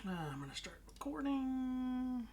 I'm gonna start recording.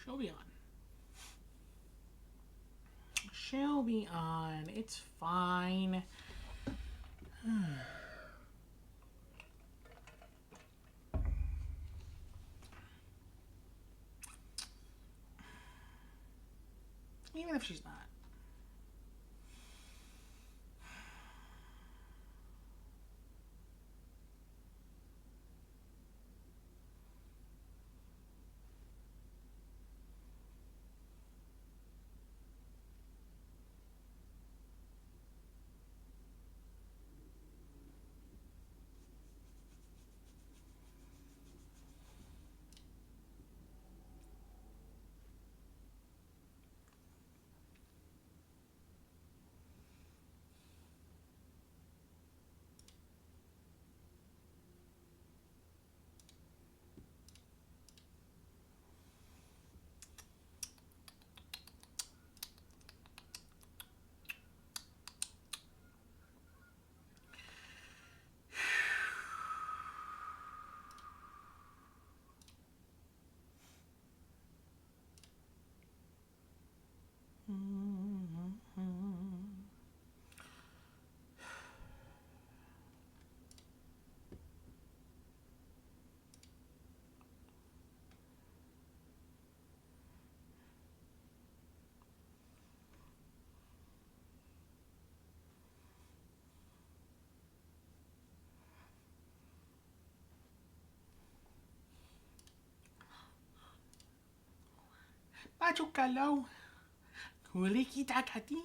She'll be on. She'll be on. It's fine. Even if she's not. Baju kalau huli kita kati.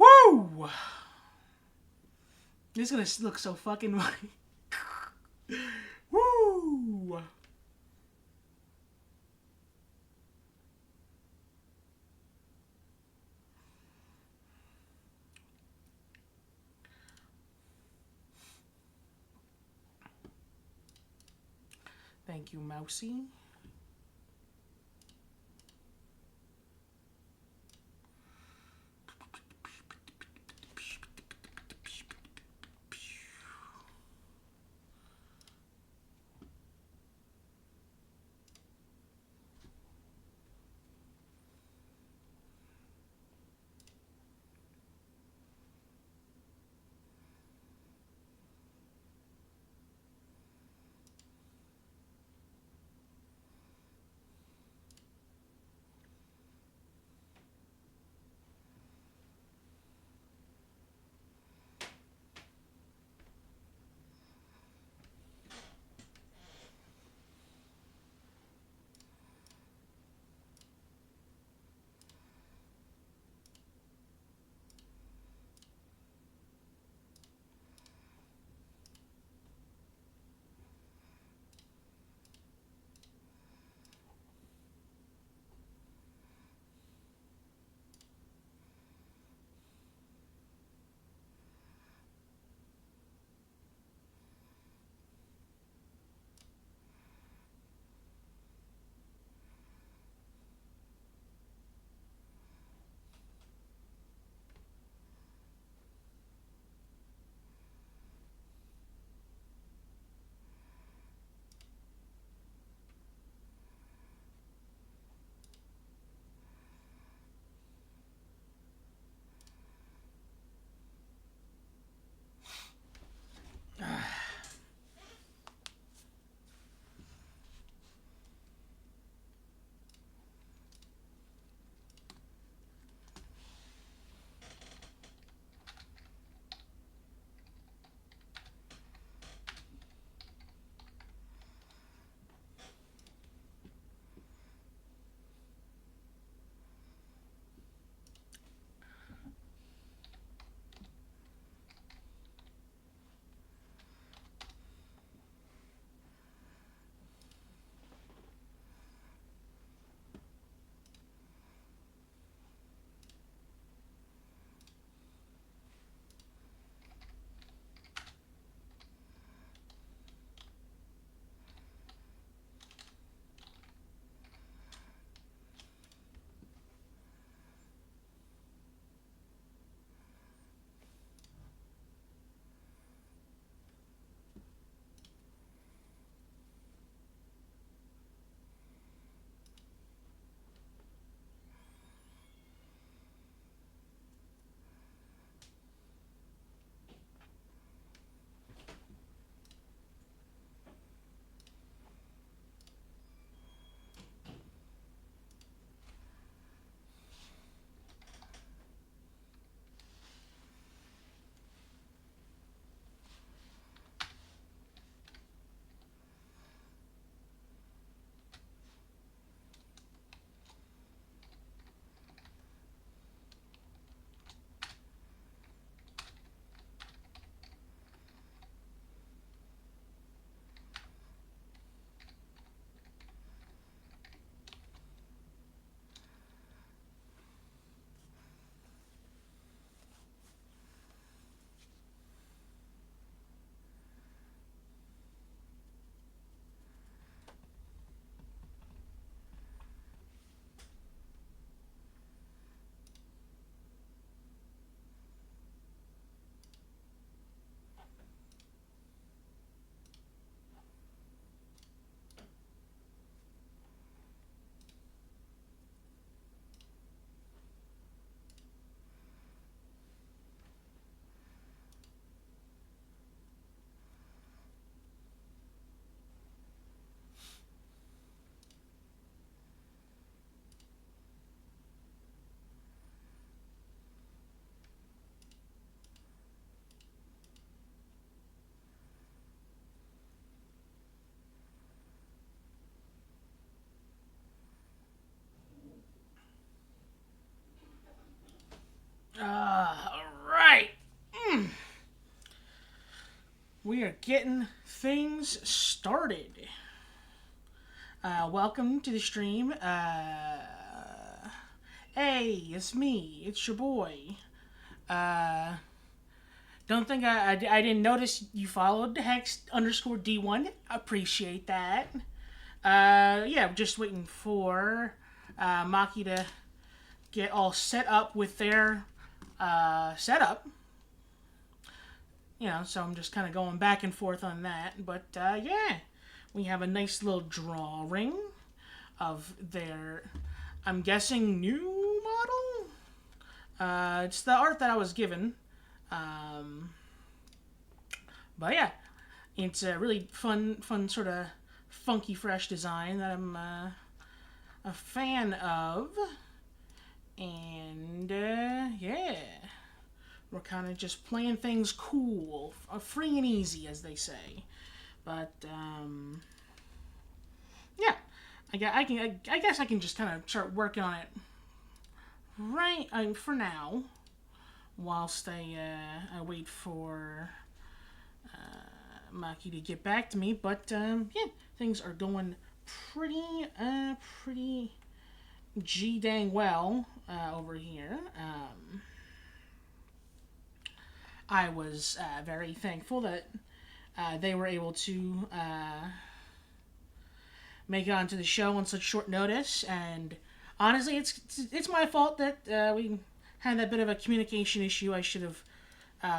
Woo! This is gonna look so fucking funny. Woo! Thank you, Mousy. We are getting things started. Welcome to the stream. Hey, it's me. It's your boy. Uh, don't think I didn't notice you followed Hex_D1. Appreciate that. Yeah, just waiting for Maki to get all set up with their setup. You know, so I'm just kind of going back and forth on that. But yeah, we have a nice little drawing of their, I'm guessing, new model. It's the art that I was given. But yeah, it's a really fun sort of funky, fresh design that I'm a fan of. And yeah, we're kind of just playing things cool, free and easy, as they say. But yeah, I guess I can just kind of start working on it right for now, whilst I wait for Maki to get back to me. But yeah, things are going pretty g dang well over here. I was very thankful that they were able to make it onto the show on such short notice. And honestly, it's my fault that we had that bit of a communication issue. I should have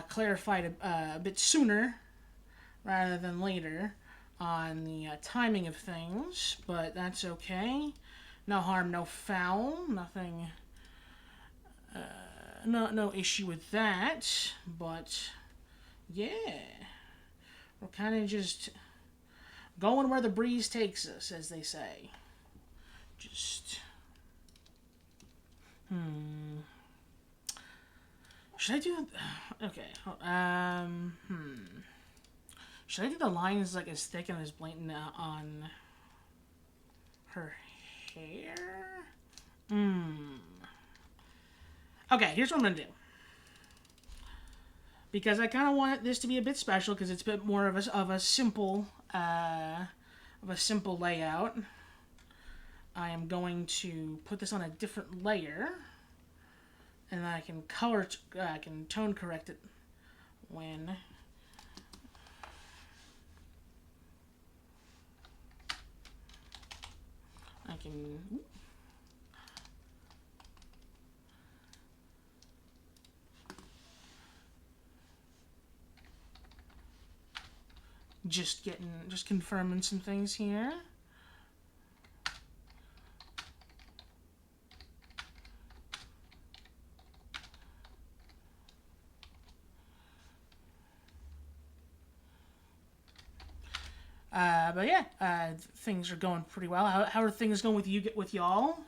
clarified a bit sooner rather than later on the timing of things, but that's okay. No harm, no foul. Nothing. No issue with that. But yeah, we're kind of just going where the breeze takes us, as they say. Just should I do? Okay. Should I do the lines like as thick and as blatant on her hair? Okay, here's what I'm gonna do. Because I kind of want this to be a bit special, because it's a bit more of a simple layout. I am going to put this on a different layer, and then I can I can tone correct it when I can. Just confirming some things here. But yeah, things are going pretty well. How are things going with y'all?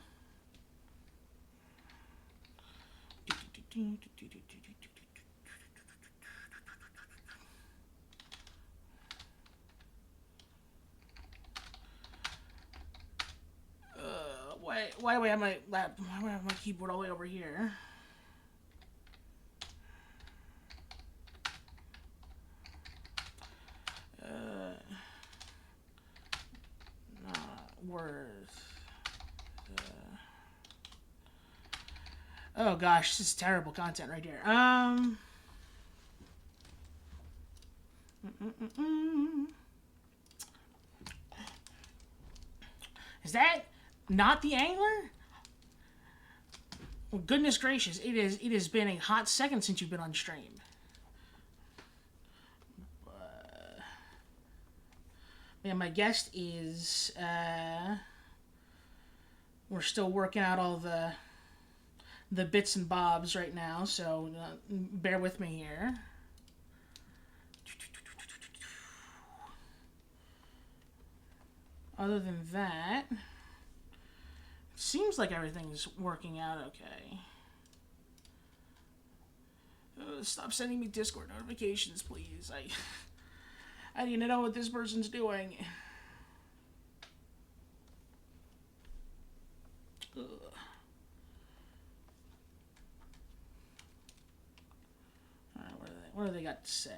Why do I have my why do I have my keyboard all the way over here? Not worth. Oh gosh, this is terrible content right here. Is that not the angler? Well, goodness gracious, it has been a hot second since you've been on stream. Yeah, my guest is we're still working out all the bits and bobs right now, so bear with me here. Other than that, it seems like everything's working out okay. Stop sending me Discord notifications, please. I need to know what this person's doing. Ugh. Alright, what do they got to say?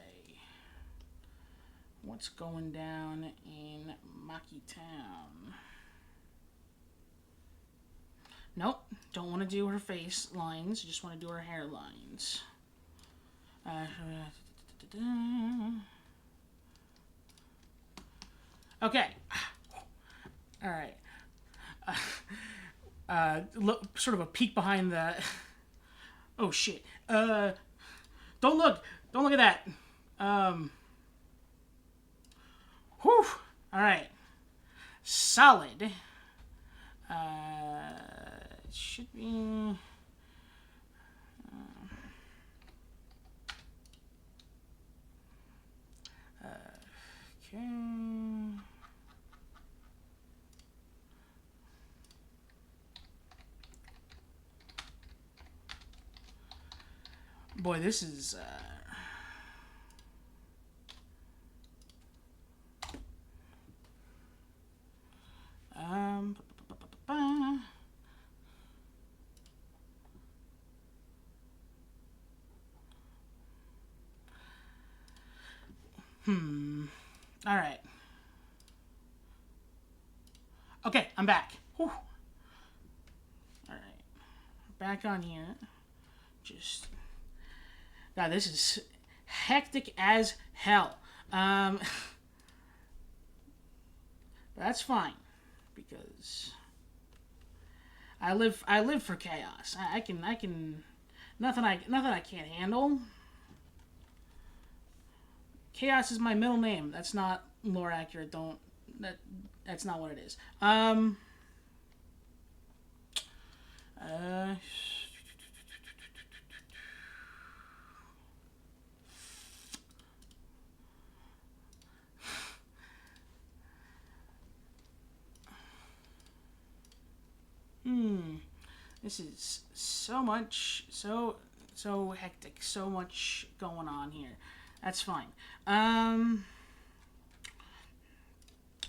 What's going down in Maki Town? Nope, don't want to do her face lines, just want to do her hair lines. Okay. Alright. Look, sort of a peek behind the... Oh, shit. Don't look! Don't look at that! Whew! Alright. Solid. It should be... Okay... Boy, this is... Alright. Okay, I'm back. Whew. Alright. Back on here. Just... God, this is hectic as hell. That's fine. Because... I live for chaos. I can nothing I can't handle. Chaos is my middle name. That's not lore accurate. That's not what it is. This is so much, so hectic, so much going on here. That's fine.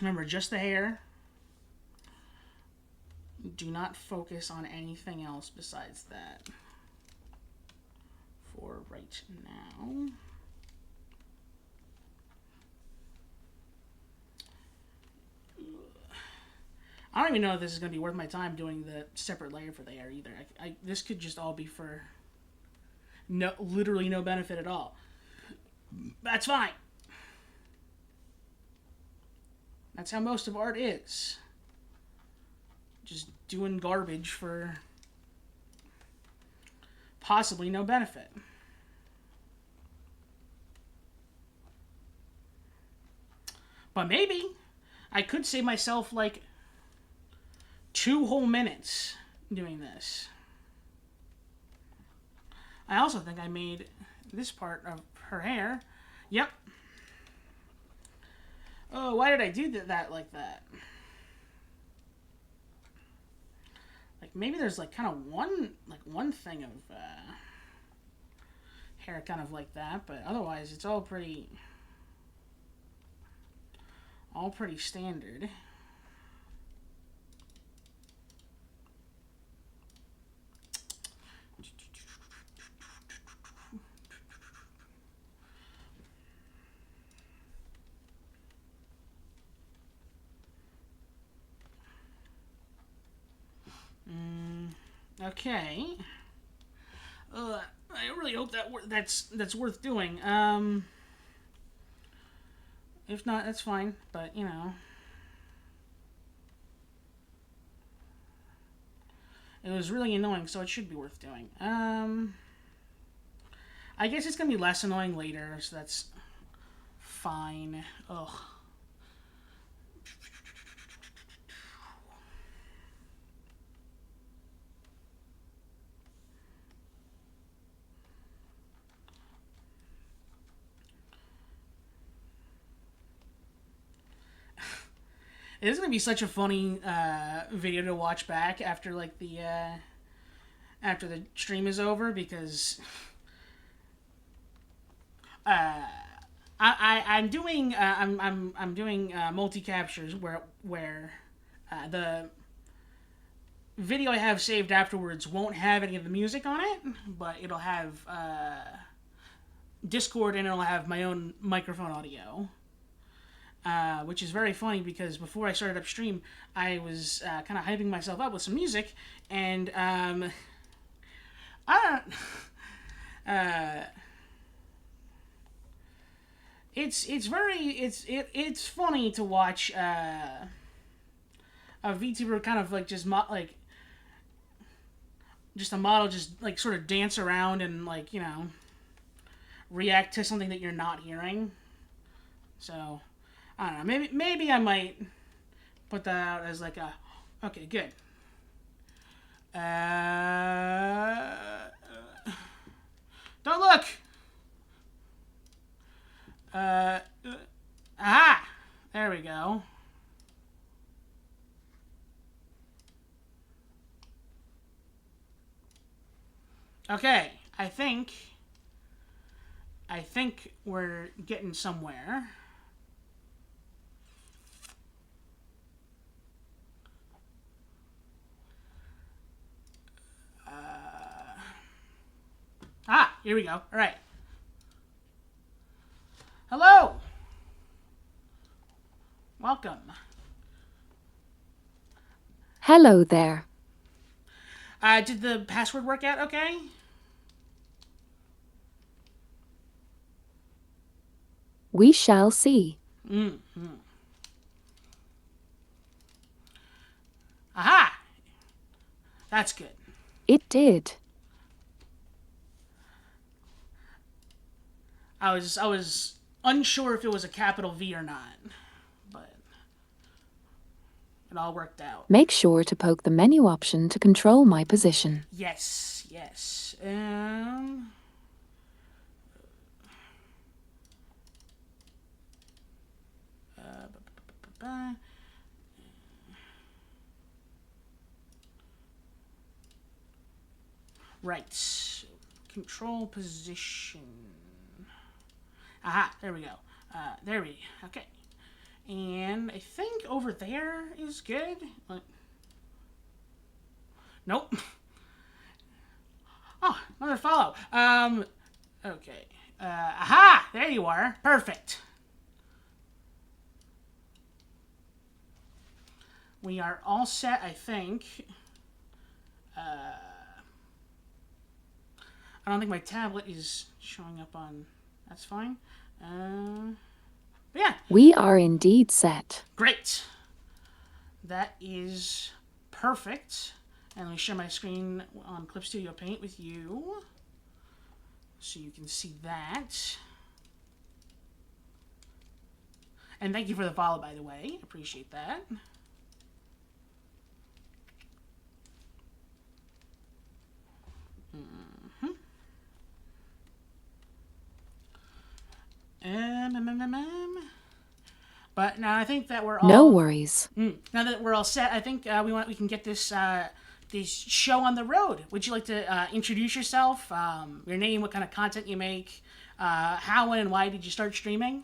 Remember, just the hair. Do not focus on anything else besides that. For right now. I don't even know if this is going to be worth my time doing the separate layer for the hair either. This could just all be for literally no benefit at all. That's fine. That's how most of art is. Just doing garbage for possibly no benefit. But maybe I could save myself like 2 whole minutes doing this. I also think I made this part of her hair. Yep. Oh, why did I do that like that? Like maybe there's like kind of one thing of hair kind of like that, but otherwise it's all pretty standard. Okay. I really hope that's worth doing. If not, that's fine. But you know, it was really annoying, so it should be worth doing. I guess it's gonna be less annoying later, so that's fine. Ugh. It is gonna be such a funny video to watch back after like after the stream is over, because I'm doing multi captures where the video I have saved afterwards won't have any of the music on it, but it'll have Discord and it'll have my own microphone audio. which is very funny because before I started up stream, I was kind of hyping myself up with some music, and I don't. It's funny to watch a VTuber kind of like just a model just like sort of dance around and like react to something that you're not hearing. So I don't know. Maybe I might put that out as like a okay, good. Don't look. Aha! There we go. Okay, I think we're getting somewhere. Here we go. All right. Hello. Welcome. Hello there. Did the password work out okay? We shall see. Aha! That's good. It did. I was unsure if it was a capital V or not, but it all worked out. Make sure to poke the menu option to control my position. Yes, yes. Right. Control position. Aha, there we go. Okay. And I think over there is good. Nope. Oh, another follow. Okay. Aha, there you are. Perfect. We are all set, I think. I don't think my tablet is showing up on. That's fine. Yeah. We are indeed set. Great. That is perfect. And let me share my screen on Clip Studio Paint with you, so you can see that. And thank you for the follow, by the way. Appreciate that. But now I think that we're all. No worries. Now that we're all set, I think we can get this show on the road. Would you like to introduce yourself, your name, what kind of content you make, how, when, and why did you start streaming?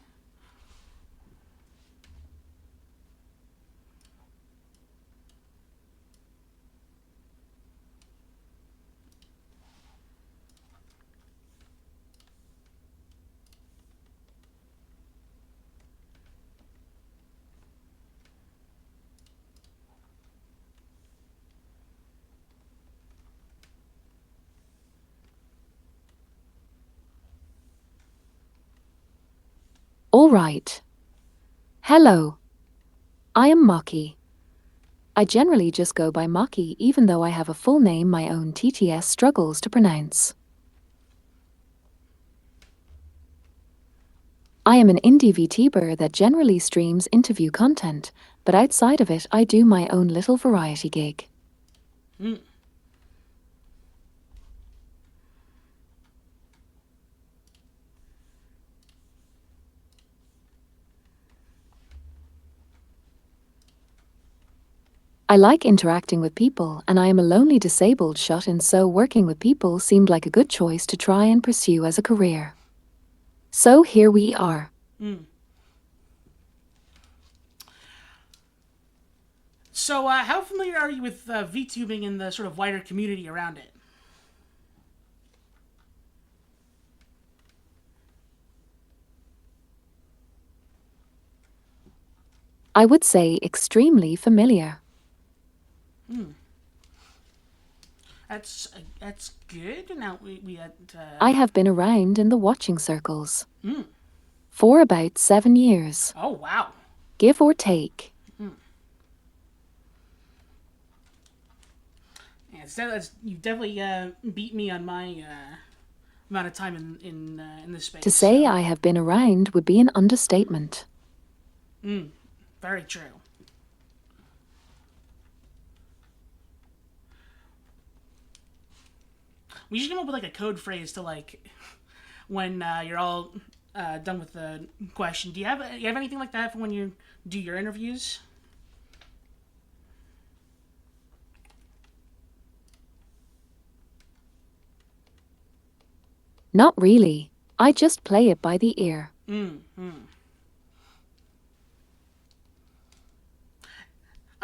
All right. Hello. I am Maki. I generally just go by Maki even though I have a full name my own TTS struggles to pronounce. I am an indie VTuber that generally streams interview content, but outside of it I do my own little variety gig. I like interacting with people, and I am a lonely disabled shut in, so working with people seemed like a good choice to try and pursue as a career. So here we are. So, how familiar are you with VTubing and the sort of wider community around it? I would say extremely familiar. That's good. Now we had. I have been around in the watching circles Mm. for about 7 years, Oh wow. give or take. Yeah, you definitely beat me on my amount of time in this To space. say So. I have been around would be an understatement. Very true. We should come up with like a code phrase to like when you're all done with the question. Do you have anything like that for when you do your interviews? Not really. I just play it by the ear. I'm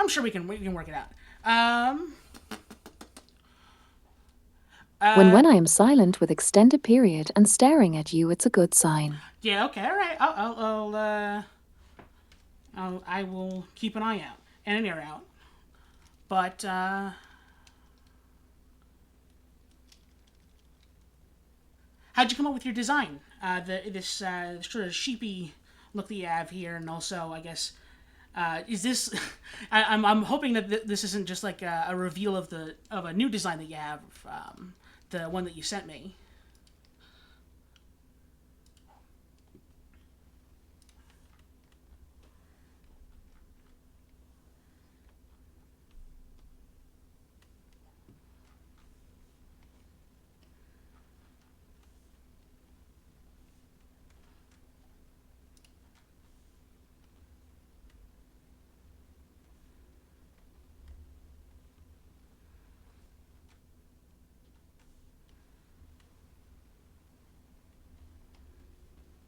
sure we can work it out. When I am silent with extended period and staring at you, it's a good sign. Yeah. Okay. All right. I will keep an eye out and an ear out. But how'd you come up with your design? This sort of sheepy look that you have here, and also, I guess, is this? I'm hoping that this isn't just like a reveal of a new design that you have, the one that you sent me.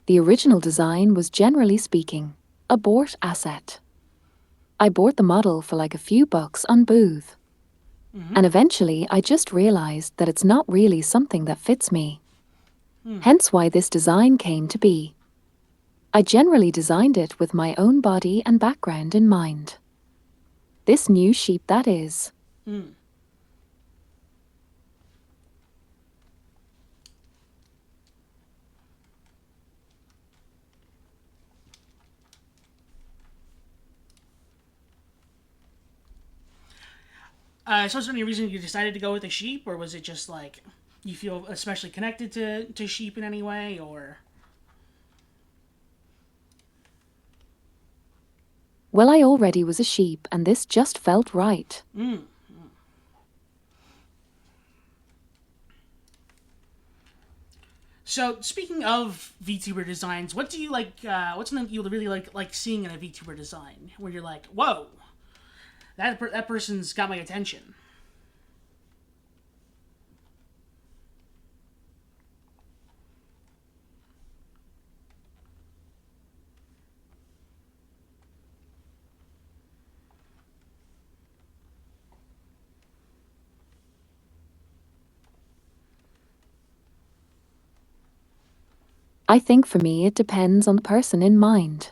The original design was, generally speaking, a bought asset. I bought the model for like a few bucks on Booth. And eventually I just realized that it's not really something that fits me. Hence why this design came to be. I generally designed it with my own body and background in mind. This new sheep, that is. So, is there any reason you decided to go with a sheep, or was it just like you feel especially connected to sheep in any way, or? Well, I already was a sheep and this just felt right. So, speaking of VTuber designs, what do you like? What's something you really like seeing in a VTuber design, where you're like, "Whoa, that person's got my attention." I think for me it depends on the person in mind.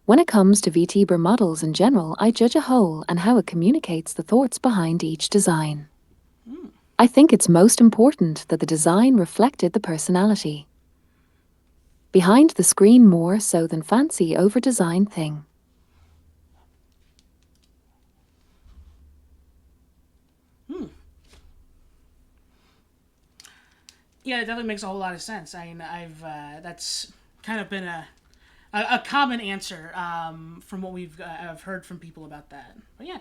When it comes to VTuber models in general, I judge a whole and how it communicates the thoughts behind each design. I think it's most important that the design reflected the personality behind the screen more so than fancy over-designed thing. Yeah, it definitely makes a whole lot of sense. I mean, I've that's kind of been a common answer from what I've heard from people about that. But yeah.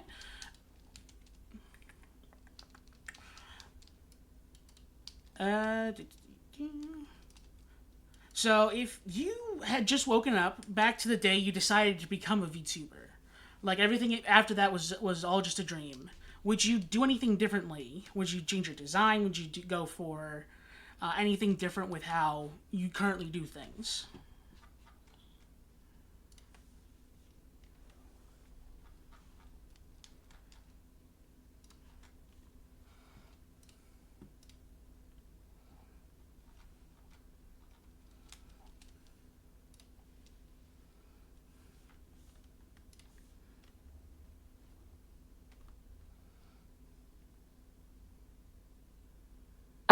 Uh, so if you had just woken up back to the day you decided to become a VTuber, like everything after that was all just a dream, would you do anything differently? Would you change your design? Would you go for anything different with how you currently do things?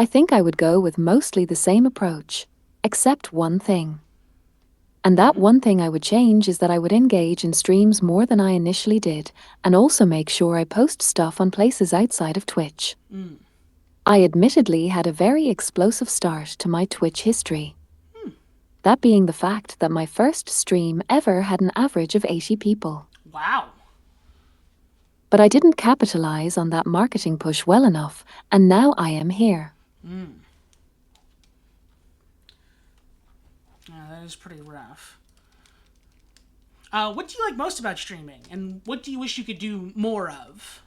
I think I would go with mostly the same approach, except one thing. And that one thing I would change is that I would engage in streams more than I initially did, and also make sure I post stuff on places outside of Twitch. I admittedly had a very explosive start to my Twitch history. That being the fact that my first stream ever had an average of 80 people. Wow. But I didn't capitalize on that marketing push well enough, and now I am here. Yeah, that is pretty rough. What do you like most about streaming, and what do you wish you could do more of?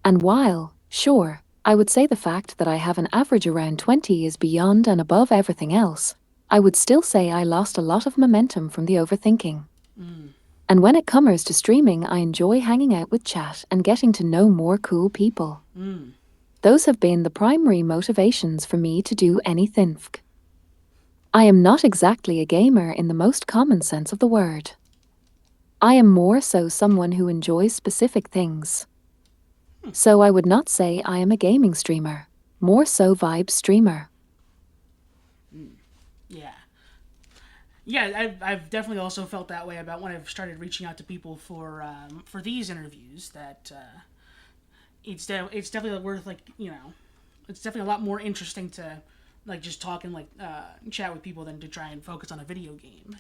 And while, sure, I would say the fact that I have an average around 20 is beyond and above everything else, I would still say I lost a lot of momentum from the overthinking. And when it comes to streaming, I enjoy hanging out with chat and getting to know more cool people. Those have been the primary motivations for me to do anything. I am not exactly a gamer in the most common sense of the word. I am more so someone who enjoys specific things. So I would not say I am a gaming streamer, more so vibe streamer. Yeah. Yeah, I've definitely also felt that way about when I've started reaching out to people for these interviews. That it's definitely worth, like, it's definitely a lot more interesting to like just talk and like chat with people than to try and focus on a video game.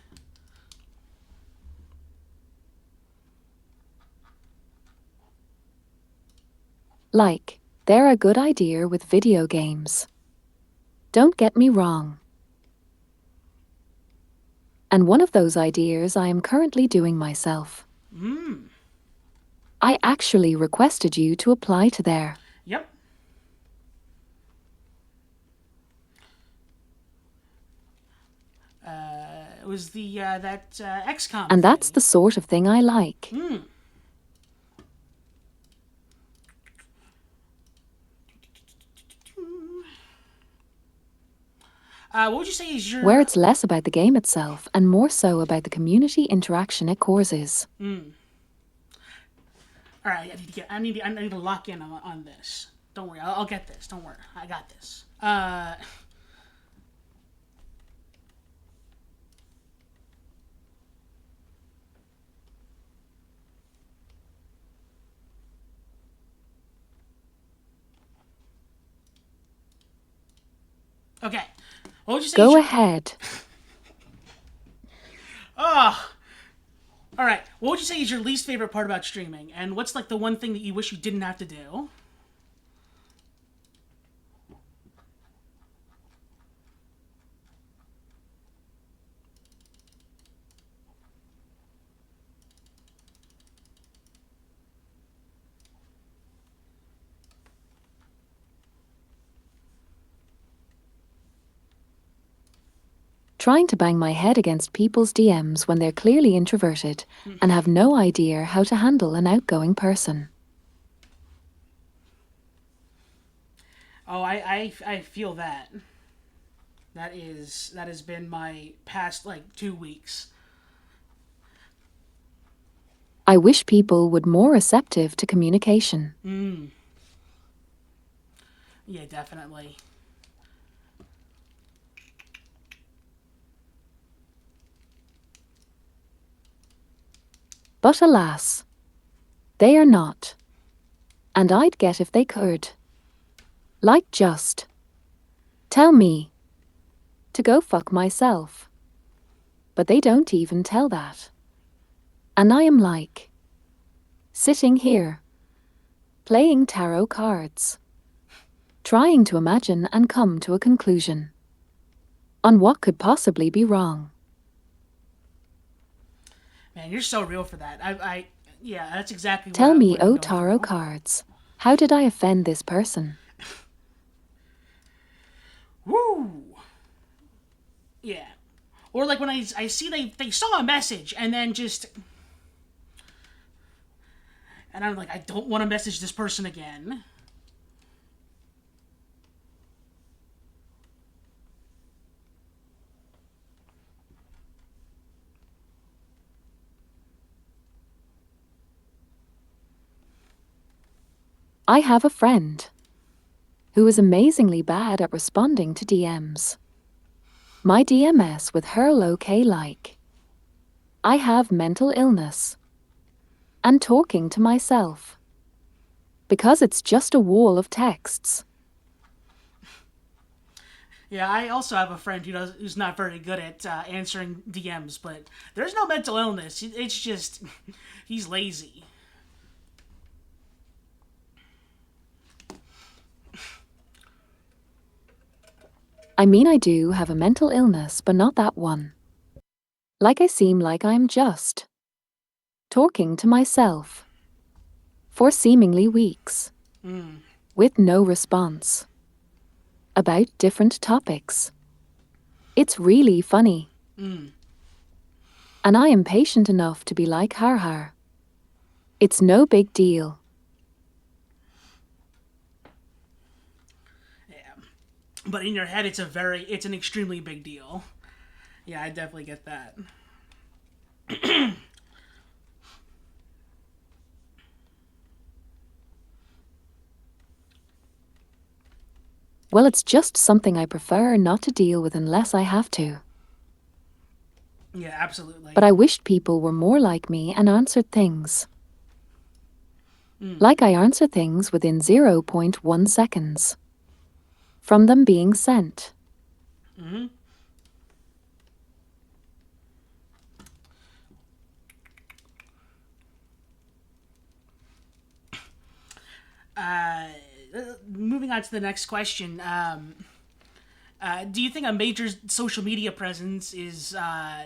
Like, they're a good idea with video games. Don't get me wrong. And one of those ideas I am currently doing myself. I actually requested you to apply to there. Yep. It was the that XCOM. And that's thing. the sort of thing I like. What would you say is your... Where it's less about the game itself and more so about the community interaction it causes. All right, I need to lock in on this. Don't worry, I'll get this. Don't worry, I got this. Okay. What would you say? Go ahead. Oh. All right. What would you say is your least favorite part about streaming, and what's like the one thing that you wish you didn't have to do? Trying to bang my head against people's DMs when they're clearly introverted and have no idea how to handle an outgoing person. Oh, I feel that. That has been my past like 2 weeks. I wish people would more receptive to communication. Yeah, definitely. But alas, they are not. And I'd get if they could. Like just tell me to go fuck myself. But they don't even tell that. And I am like, sitting here, playing tarot cards, trying to imagine and come to a conclusion on what could possibly be wrong. Man, you're so real for that. Yeah, that's exactly Tell what me, what I'm oh going tarot through. cards, how did I offend this person? Yeah. Or like when I see they saw a message and then just. And I'm like, I don't want to message this person again. I have a friend who is amazingly bad at responding to DMs. My DMS with her okay like, I have mental illness, and talking to myself. Because it's just a wall of texts. Yeah, I also have a friend who's not very good at answering DMs, but there's no mental illness. It's just he's lazy. I mean, I do have a mental illness, but not that one. Like I seem like I'm just talking to myself for seemingly weeks with no response about different topics. It's really funny. And I am patient enough to be like, har. It's no big deal. Yeah, but in your head, it's an extremely big deal. Yeah, I definitely get that. Well, it's just something I prefer not to deal with unless I have to. Yeah, absolutely. But I wished people were more like me and answered things. Like I answer things within 0.1 seconds from them being sent. Moving on to the next question. Do you think a major social media presence is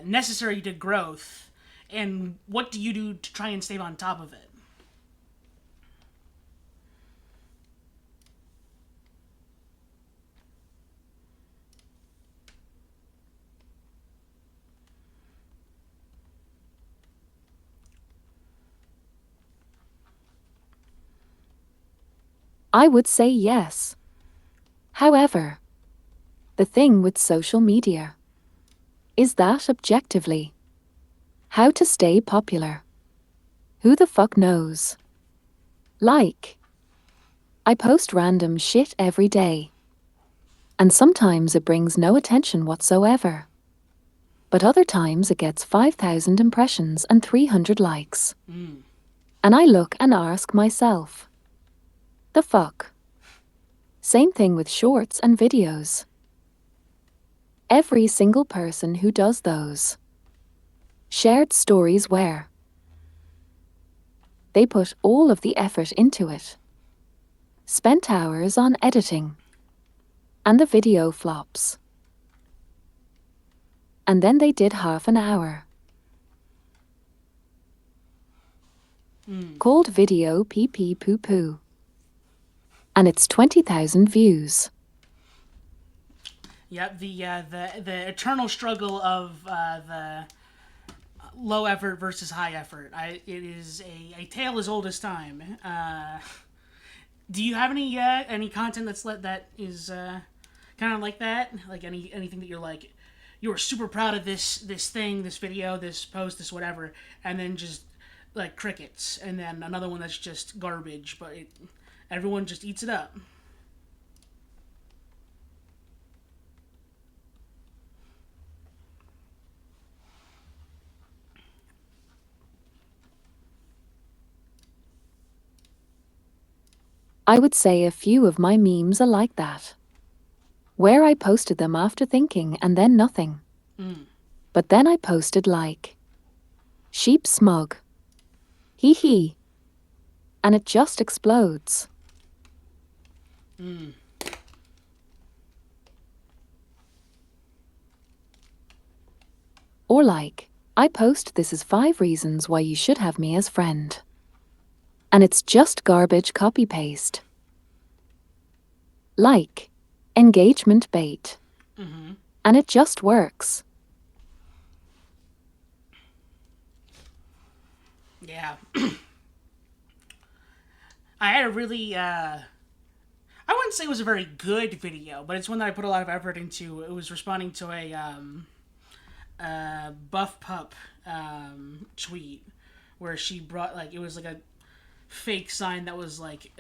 necessary to growth? And what do you do to try and stay on top of it? I would say yes. However, the thing with social media is that objectively, how to stay popular. Who the fuck knows? Like, I post random shit every day. And sometimes it brings no attention whatsoever. But other times it gets 5,000 impressions and 300 likes. And I look and ask myself, the fuck? Same thing with shorts and videos. Every single person who does those shared stories where they put all of the effort into it, spent hours on editing, and the video flops. And then they did half an hour. Called video pee pee poo poo. And it's 20,000 views. Yep, the eternal struggle of the low effort versus high effort. It is a tale as old as time. Do you have any content that is kind of like that? Like anything that you're like, you were super proud of this thing, this video, this post, this whatever, and then just like crickets, and then another one that's just garbage, but everyone just eats it up. I would say a few of my memes are like that, where I posted them after thinking and then nothing. But then I posted like, sheep smug. Hee hee. And it just explodes. Or like, I post this is 5 reasons why you should have me as friend. And it's just garbage copy paste. Like, engagement bait. And and it just works. Yeah. I had a really, I wouldn't say it was a very good video, but it's one that I put a lot of effort into. It was responding to a, Buff Pup, tweet where she brought, like, it was like a fake sign that was like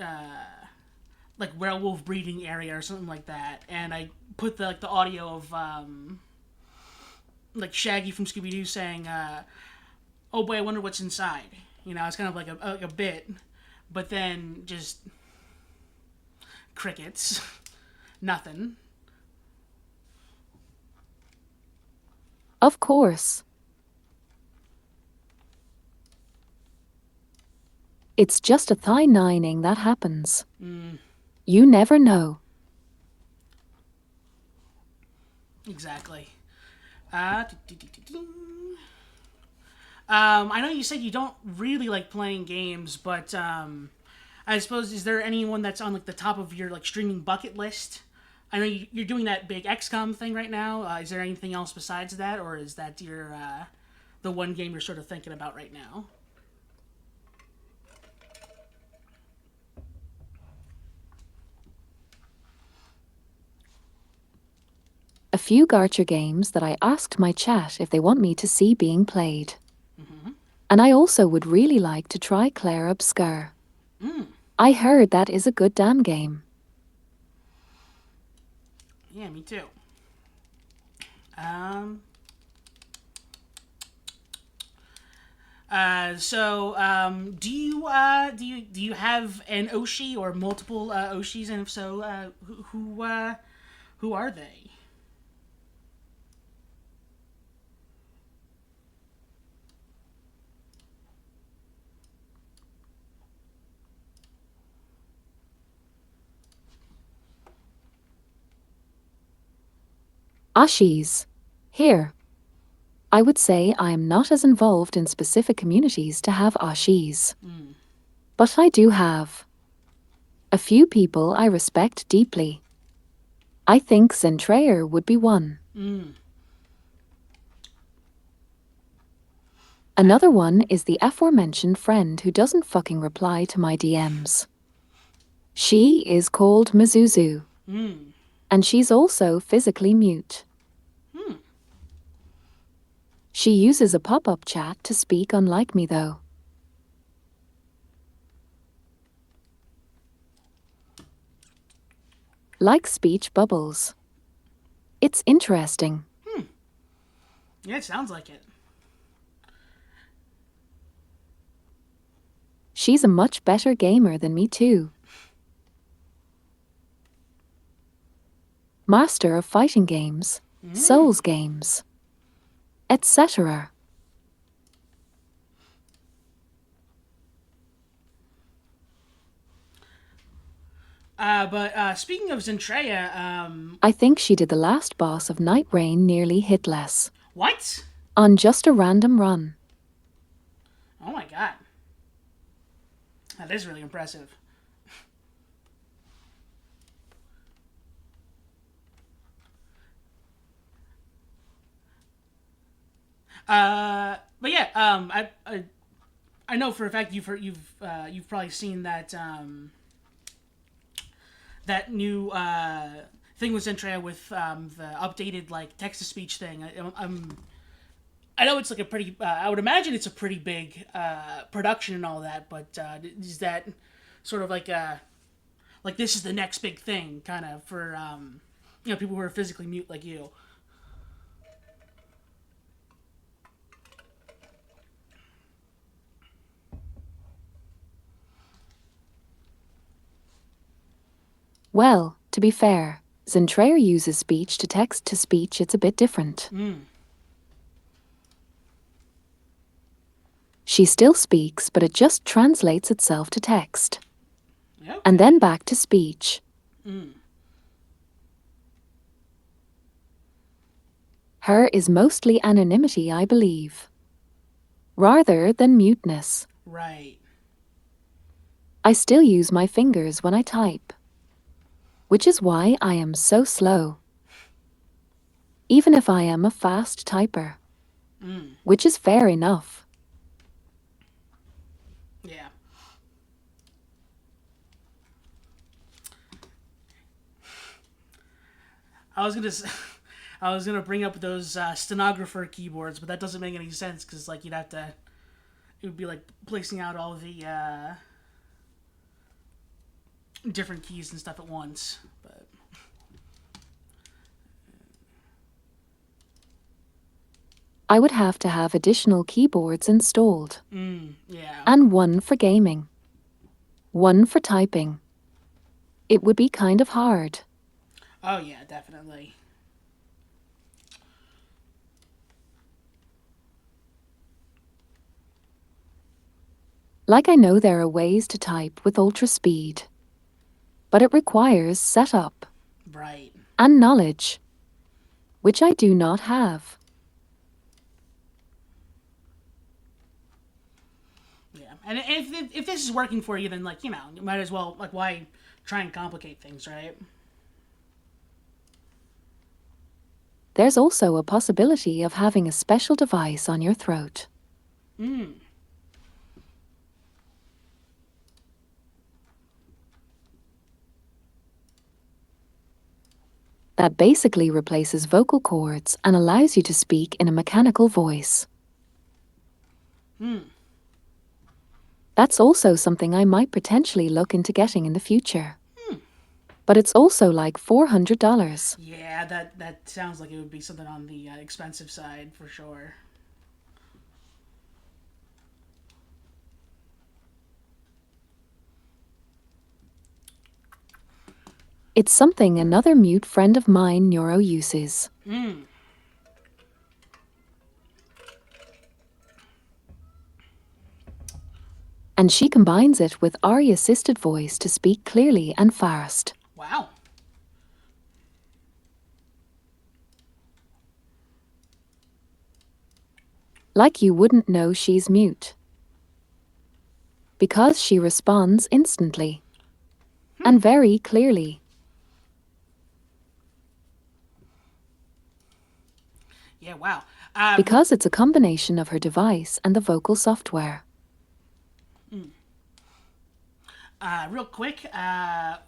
werewolf breeding area or something like that, and I put the audio of like Shaggy from Scooby Doo saying, "Oh boy, I wonder what's inside." You know, it's kind of like a bit, but then just crickets, nothing. Of course. It's just a thigh nining that happens. You never know. Exactly. I know you said you don't really like playing games, but I suppose, is there anyone that's on like the top of your like streaming bucket list? I know you're doing that big XCOM thing right now. Is there anything else besides that, or is that your the one game you're sort of thinking about right now? A few gacha games that I asked my chat if they want me to see being played. And I also would really like to try Claire Obscure. I heard that is a good damn game. Yeah, me too. Um. Do you have an Oshi or multiple Oshis, and if so, who are they? Ashis. Here. I would say I am not as involved in specific communities to have ashis. But I do have a few people I respect deeply. I think Zentreyer would be one. Another one is the aforementioned friend who doesn't fucking reply to my DMs. She is called Mizuzu. And she's also physically mute. She uses a pop-up chat to speak, unlike me though. Like speech bubbles. It's interesting. Yeah, it sounds like it. She's a much better gamer than me too. Master of fighting games, Souls games, etc. But speaking of Zentreya, I think she did the last boss of Night Rain nearly hitless. what? On just a random run. Oh my god, that is really impressive. But yeah, I know for a fact you've probably seen that that new thing with Zentreya with the updated like text to speech thing. I know it's like a pretty. I would imagine it's a pretty big production and all that, but is that sort of like this is the next big thing, kind of for people who are physically mute like you? Well, to be fair, Zentreyer uses speech to text to speech. It's a bit different. She still speaks, but it just translates itself to text. Okay. And then back to speech. Her is mostly anonymity, I believe, rather than muteness. Right. I still use my fingers when I type, which is why I am so slow. even if I am a fast typer. Which is fair enough. Yeah. I was gonna I was gonna bring up those stenographer keyboards, but that doesn't make any sense because like you'd have to. It would be like placing out all the different keys and stuff at once. But I would have to have additional keyboards installed. yeah. And one for gaming. One for typing. It would be kind of hard. Oh yeah, definitely. Like I know there are ways to type with ultra speed. But it requires setup. Right. And knowledge. Which I do not have. Yeah, and if this is working for you, then like you might as well like why try and complicate things, right? There's also a possibility of having a special device on your throat. That basically replaces vocal cords and allows you to speak in a mechanical voice. That's also something I might potentially look into getting in the future. But it's also like $400. Yeah, that sounds like it would be something on the expensive side for sure. It's something another mute friend of mine Neuro uses. And she combines it with ARI-assisted voice to speak clearly and fast. Wow. Like you wouldn't know she's mute. Because she responds instantly. And very clearly. Yeah, wow. Because it's a combination of her device and the vocal software. Real quick,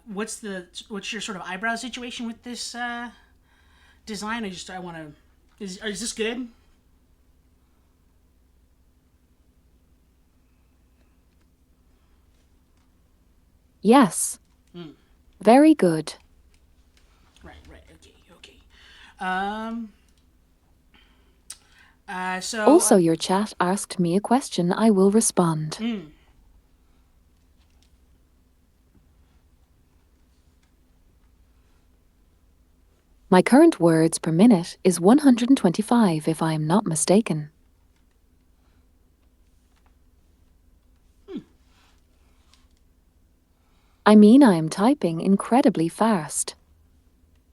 what's your sort of eyebrow situation with this design? I want to. Is this good? Yes. Very good. Right. Okay. So. Also, your chat asked me a question. I will respond. My current words per minute is 125 if I am not mistaken. I mean, I am typing incredibly fast.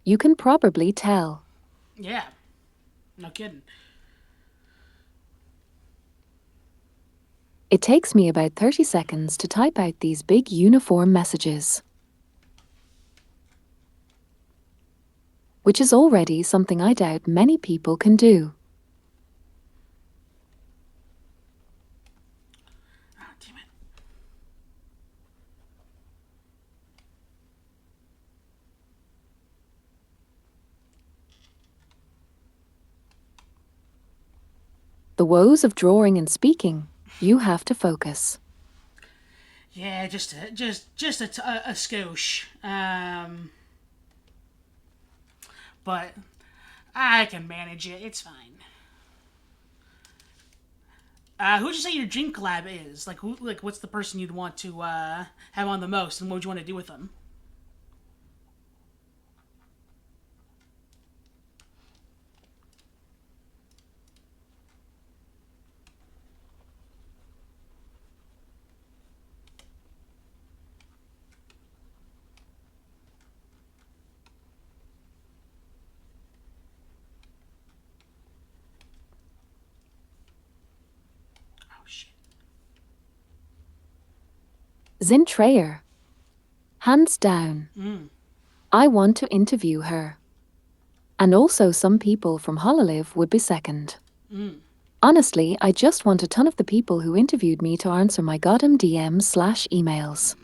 You can probably tell. Yeah. No kidding. It takes me about 30 seconds to type out these big uniform messages. Which is already something I doubt many people can do. Oh, damn it. The woes of drawing and speaking. You have to focus. Yeah, just a skosh. But I can manage it. It's fine. Who'd you say your dream collab is? Like, who? Like, what's the person you'd want to have on the most, and what would you want to do with them? Oh shit. Zintrayer. Hands down. I want to interview her. And also some people from Hololive would be second. Honestly, I just want a ton of the people who interviewed me to answer my goddamn DMs/emails.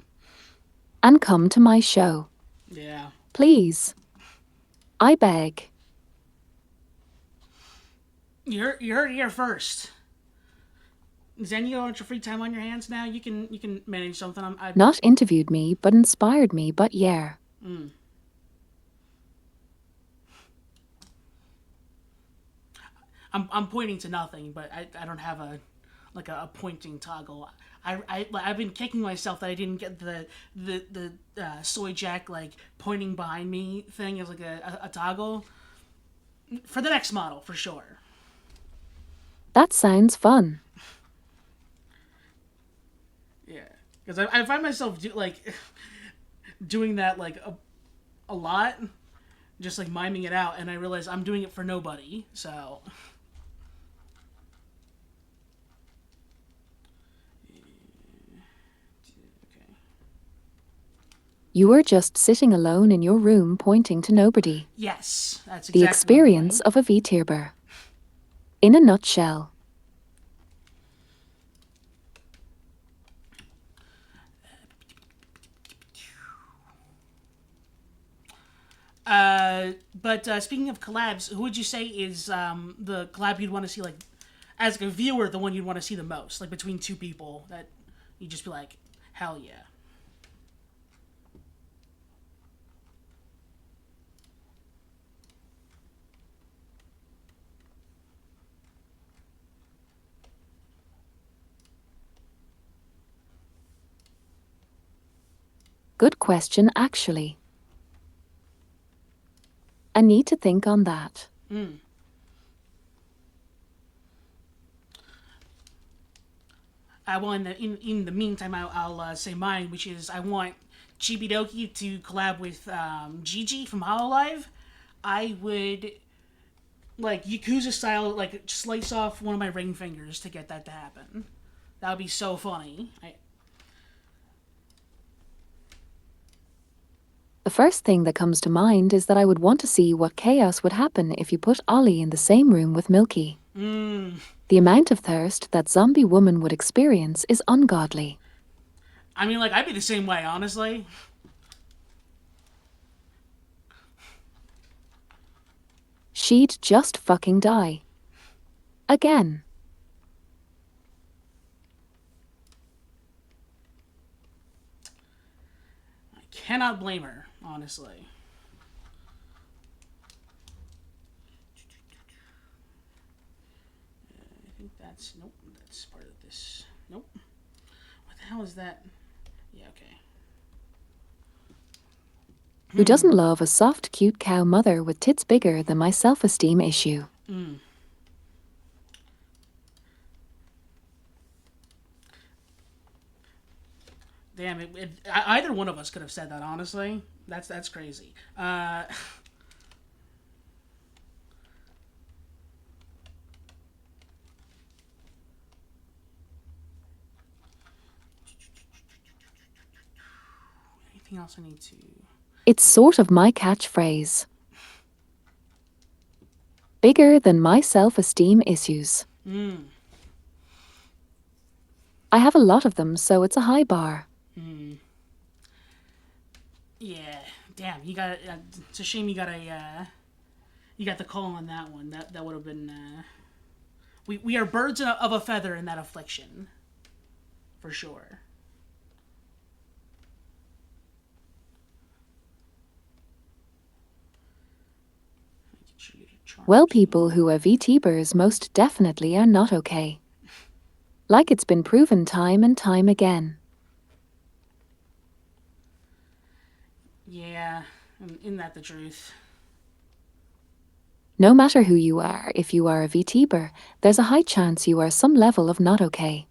And come to my show. Yeah. Please. I beg. You heard it here first. Zen, you want your free time on your hands now? You can manage something. Not interviewed me, but inspired me, but yeah. I'm pointing to nothing, but I don't have a pointing toggle. I've been kicking myself that I didn't get the soy jack like pointing behind me thing as like a toggle for the next model for sure. That sounds fun. Yeah, because I find myself doing that like a lot, just like miming it out, and I realize I'm doing it for nobody. So. You were just sitting alone in your room pointing to nobody. Yes, that's exactly the experience of a Vtuber. In a nutshell. But speaking of collabs, who would you say is the collab you'd want to see, like, as like a viewer, the one you'd want to see the most, like between two people that you'd just be like, hell yeah. Good question, actually. I need to think on that. Well, in the meantime, I'll say mine, which is I want Chibidoki to collab with Gigi from Hololive. I would like Yakuza style, like slice off one of my ring fingers to get that to happen. That would be so funny. The first thing that comes to mind is that I would want to see what chaos would happen if you put Ollie in the same room with Milky. The amount of thirst that zombie woman would experience is ungodly. I mean, like, I'd be the same way, honestly. She'd just fucking die. Again. I cannot blame her, honestly. I think that's... Nope, that's part of this. Nope. What the hell is that? Yeah, okay. Who doesn't love a soft, cute cow mother with tits bigger than my self-esteem issue? Damn, either one of us could have said that, honestly. That's crazy. Anything else I need to... It's sort of my catchphrase. Bigger than my self-esteem issues. I have a lot of them, so it's a high bar. Yeah, damn. You got. It's a shame you got you got the call on that one. That would have been. We are birds of a feather in that affliction, for sure. Well, people who are VTubers most definitely are not okay. Like it's been proven time and time again. Yeah, isn't that the truth? No matter who you are, if you are a VTuber, there's a high chance you are some level of not okay.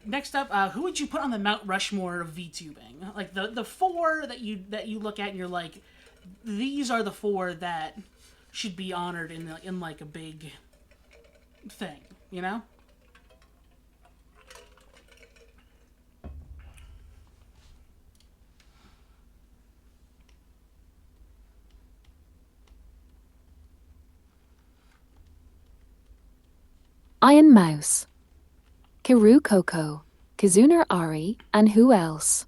Next up, who would you put on the Mount Rushmore of VTubing? Like the four that you look at and you're like, these are the four that should be honored in like a big thing, you know? Iron Mouse, Kiru Coco, Kizuna Ari, and who else?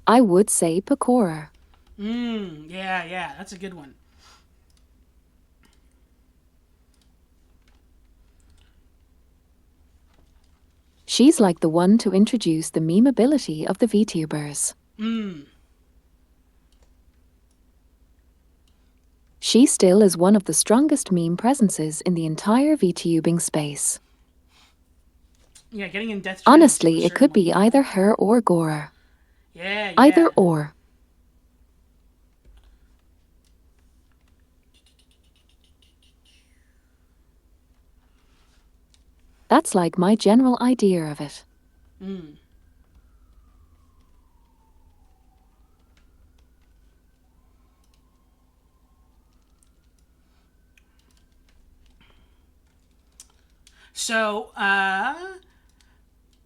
I would say Pakora. Yeah, that's a good one. She's like the one to introduce the memeability of the VTubers. She still is one of the strongest meme presences in the entire VTubing space. Yeah, getting in Death Honestly, it could be either her or Gora. Yeah. Either or. That's like my general idea of it. So,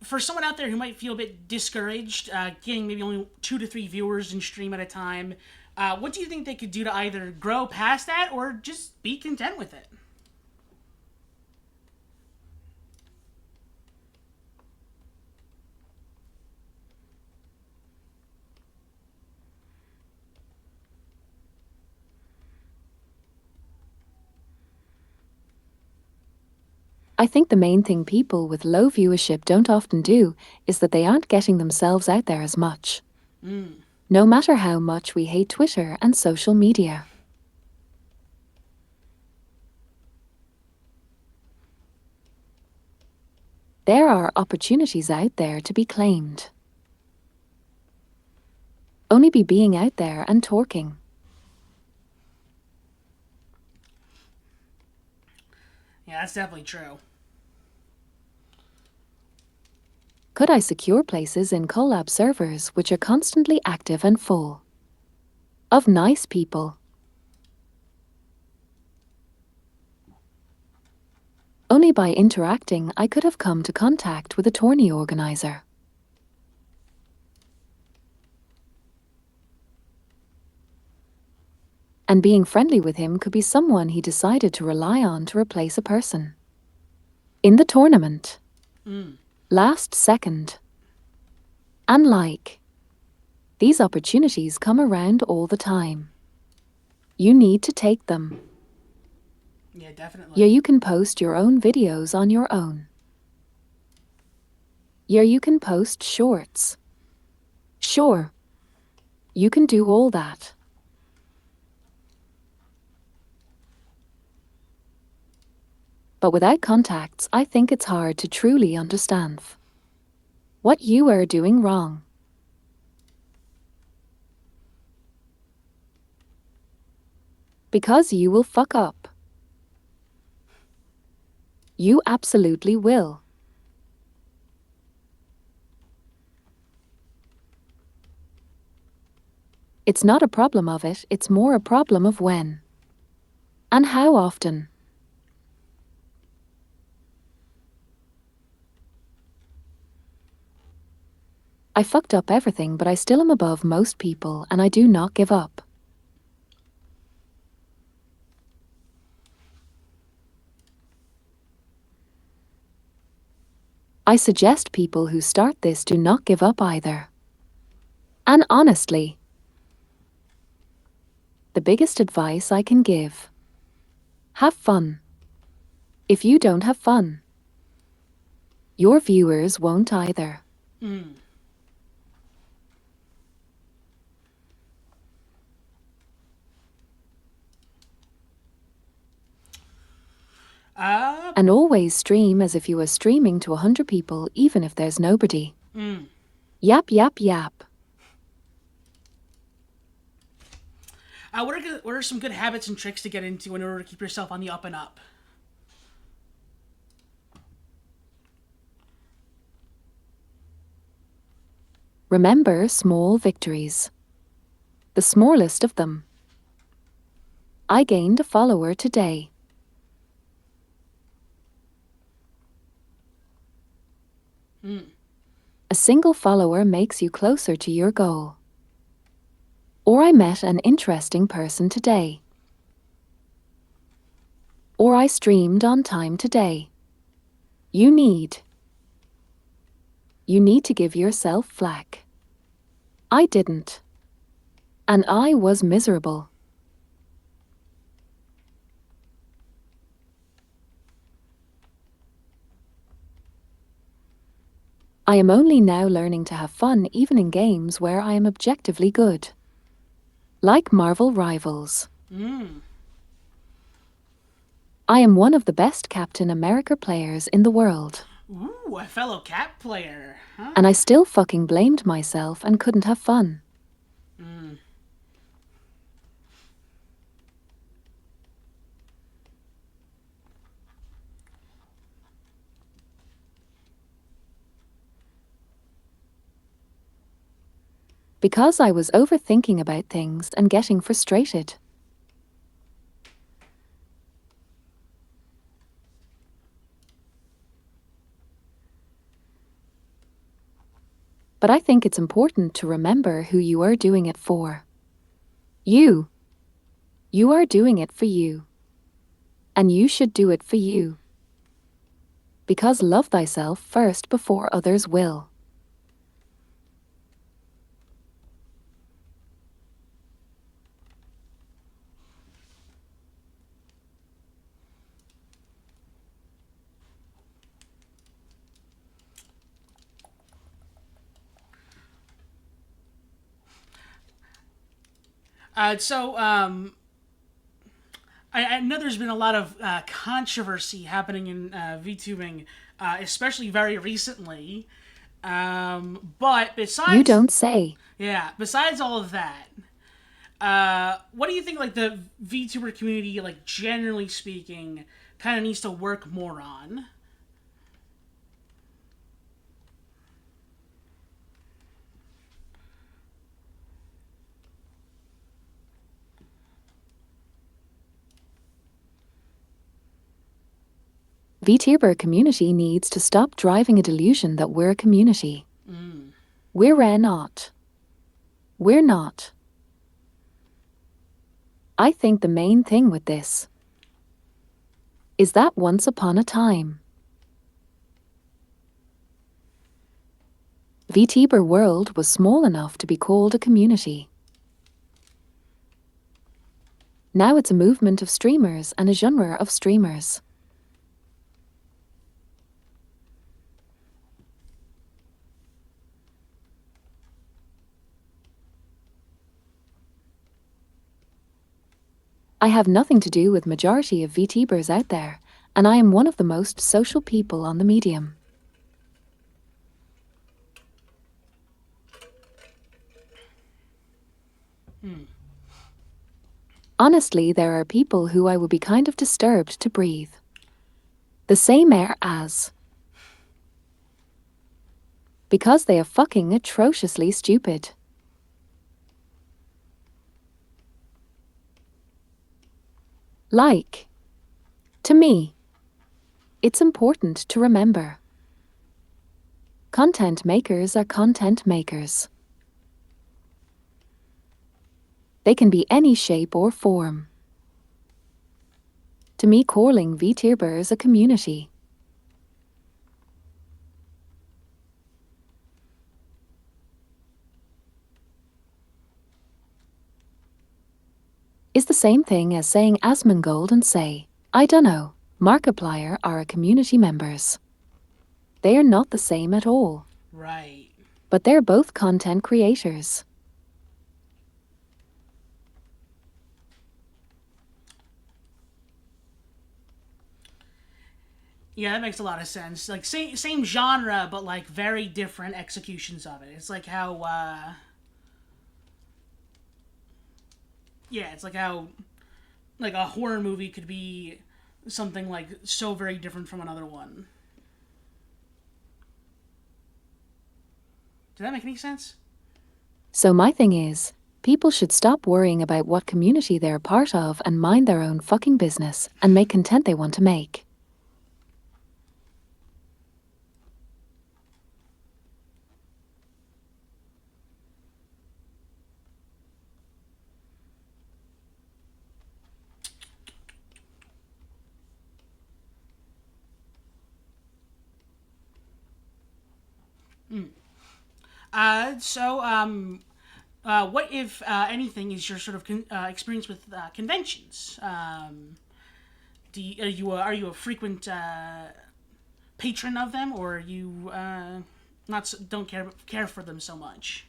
for someone out there who might feel a bit discouraged, getting maybe only 2 to 3 viewers in stream at a time, what do you think they could do to either grow past that or just be content with it? I think the main thing people with low viewership don't often do is that they aren't getting themselves out there as much. No matter how much we hate Twitter and social media. There are opportunities out there to be claimed. Only be being out there and talking. Yeah, that's definitely true. Could I secure places in collab servers which are constantly active and full of nice people? Only by interacting I could have come to contact with a tourney organizer. And being friendly with him could be someone he decided to rely on to replace a person in the tournament. Last second. And these opportunities come around all the time. You need to take them. Yeah, definitely. Yeah, you can post your own videos on your own. Yeah, you can post shorts. Sure. You can do all that. But without contacts, I think it's hard to truly understand what you are doing wrong. Because you will fuck up. You absolutely will. It's not a problem of it, it's more a problem of when. And how often. I fucked up everything, but I still am above most people, and I do not give up. I suggest people who start this do not give up either. And honestly, the biggest advice I can give: have fun. If you don't have fun, your viewers won't either. And always stream as if you were streaming to 100 people, even if there's nobody. Yap, yap, yap. What are some good habits and tricks to get into in order to keep yourself on the up and up? Remember small victories. The smallest of them. I gained a follower today. A single follower makes you closer to your goal. Or I met an interesting person today. Or I streamed on time today. You need to give yourself flack. I didn't. And I was miserable. I am only now learning to have fun even in games where I am objectively good. Like Marvel Rivals. I am one of the best Captain America players in the world. Ooh, a fellow Cap player. Huh? And I still fucking blamed myself and couldn't have fun. Because I was overthinking about things and getting frustrated. But I think it's important to remember who you are doing it for. You. You are doing it for you. And you should do it for you. Because love thyself first before others will. I know there's been a lot of controversy happening in VTubing, especially very recently. But besides, You don't say. yeah, besides all of that, what do you think? Like the VTuber community, like generally speaking, kind of needs to work more on. VTuber community needs to stop driving a delusion that we're a community. We're not. We're not. I think the main thing with this is that once upon a time, VTuber world was small enough to be called a community. Now it's a movement of streamers and a genre of streamers. I have nothing to do with majority of VTubers out there, and I am one of the most social people on the medium. Honestly, there are people who I would be kind of disturbed to breathe the same air as, because they are fucking atrociously stupid. Like, to me, it's important to remember. Content makers are content makers. They can be any shape or form. To me, calling VTubers a community is the same thing as saying Asmongold and say, I dunno, Markiplier are community members. They are not the same at all. Right. But they're both content creators. Yeah, that makes a lot of sense. Like same genre, but like very different executions of it. It's like how yeah, it's like how like a horror movie could be something like so very different from another one. Did that make any sense? So my thing is, people should stop worrying about what community they're a part of and mind their own fucking business and make content they want to make. What, if anything, is your sort of experience with conventions? Are you a frequent patron of them, or are you don't care for them so much?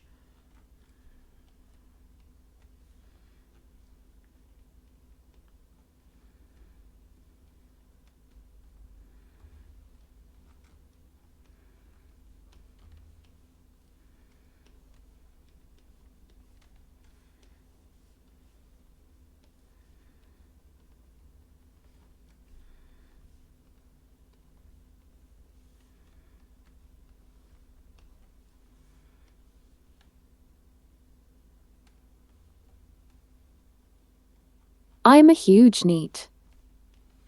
I'm a huge NEET.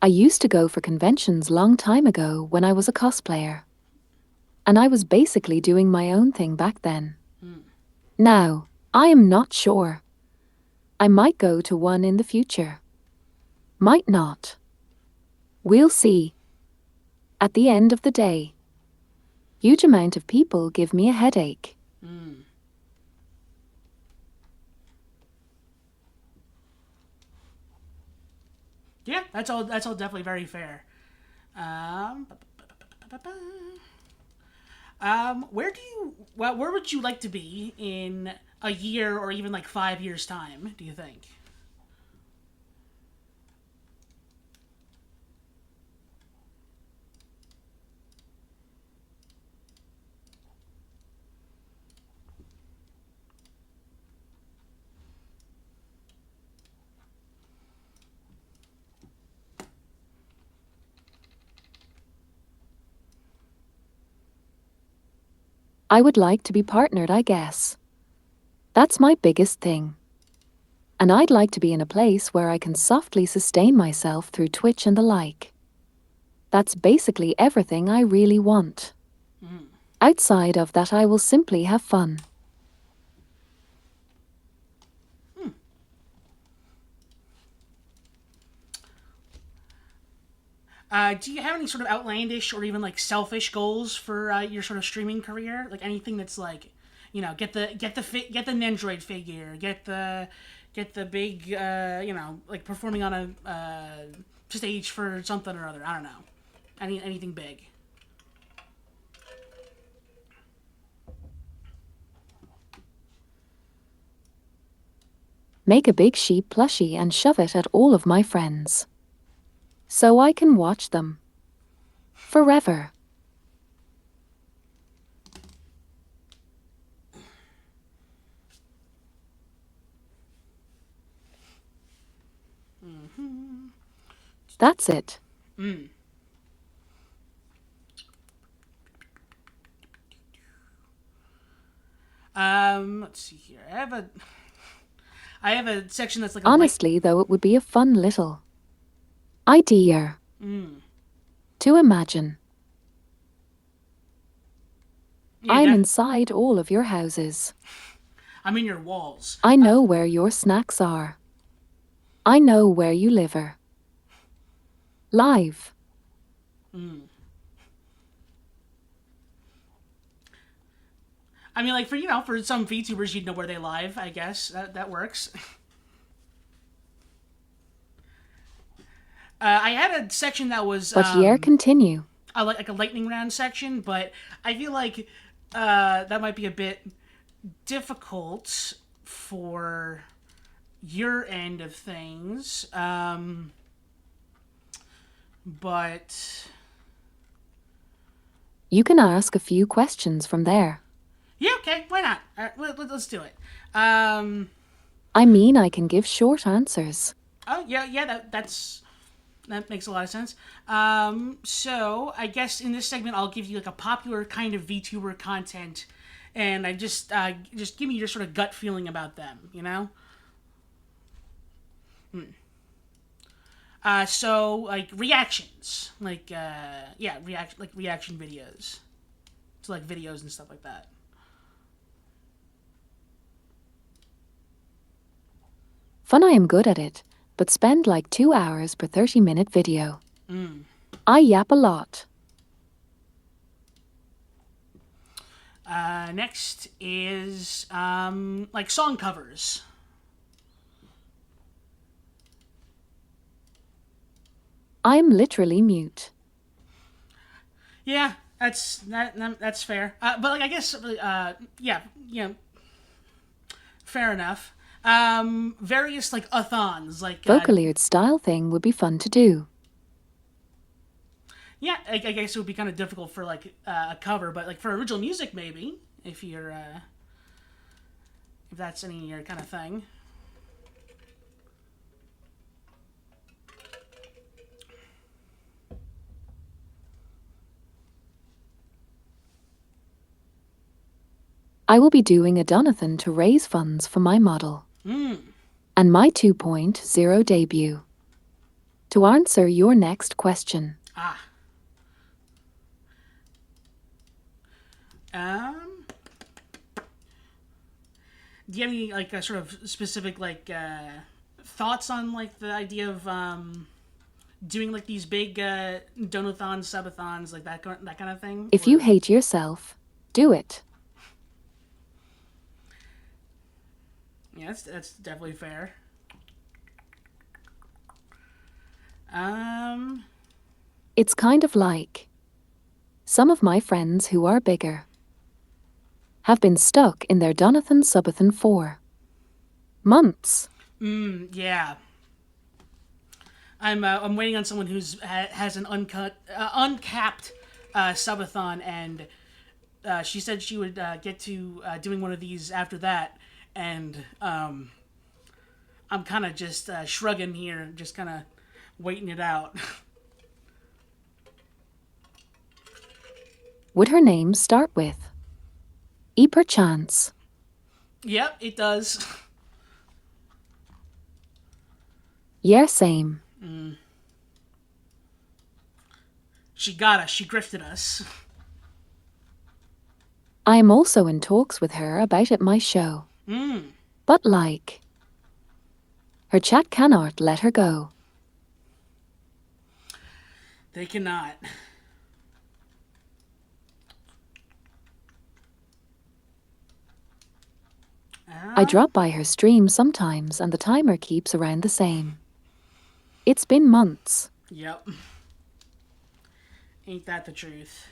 I used to go for conventions long time ago when I was a cosplayer. And I was basically doing my own thing back then. Now, I am not sure. I might go to one in the future. Might not. We'll see. At the end of the day, huge amount of people give me a headache. Yeah, that's all. That's all definitely very fair. Um, where would you like to be in a year or even like 5 years time? Do you think? I would like to be partnered, I guess. That's my biggest thing. And I'd like to be in a place where I can softly sustain myself through Twitch and the like. That's basically everything I really want. Outside of that, I will simply have fun. Do you have any sort of outlandish or even like selfish goals for your sort of streaming career? Like anything that's like, get the Nendroid figure, get the big like performing on a stage for something or other. I don't know, anything big. Make a big sheep plushie and shove it at all of my friends. So I can watch them. Forever. That's it. Let's see here. I have a section that's like Honestly, though, it would be a fun little idea to imagine. Yeah, I'm inside all of your houses. I'm in your walls. I know where your snacks are. I know where you live. Live. I mean, like for some VTubers, you'd know where they live. I guess that works. I had a section that was But yeah, continue. like a lightning round section, but I feel like that might be a bit difficult for your end of things. But You can ask a few questions from there. yeah, okay, why not? Let's do it. I mean, I can give short answers. Oh yeah, that makes a lot of sense. So I guess in this segment I'll give you like a popular kind of VTuber content and I just give me your sort of gut feeling about them, you know. So like reactions, like yeah, reaction videos to like videos and stuff like that. Fun, I am good at it, but spend like 2 hours per 30-minute video. I yap a lot. Next is like song covers. I'm literally mute. Yeah, that's fair. But like I guess yeah, fair enough. Various like athons, like Vocaloid style thing would be fun to do. yeah, I guess it would be kind of difficult for like a cover, but like for original music maybe if you're if that's any of your kind of thing. I will be doing a donathon to raise funds for my model. And my 2.0 debut. To answer your next question. Do you have any like sort of specific like thoughts on like the idea of doing like these big donathons, subathons, like that kind of thing? If you hate yourself, do it. Yeah, that's definitely fair. It's kind of like some of my friends who are bigger have been stuck in their donathon subathon for months. Yeah. I'm waiting on someone who's has an uncapped subathon, and she said she would get to doing one of these after that, and I'm kind of just shrugging here, just kind of waiting it out. Would her name start with E perchance? Yep, it does. Yeah, same. She got us. She grifted us. I am also in talks with her about at my show. But like, her chat cannot let her go. They cannot. I drop by her stream sometimes and the timer keeps around the same. It's been months. Yep. Ain't that the truth?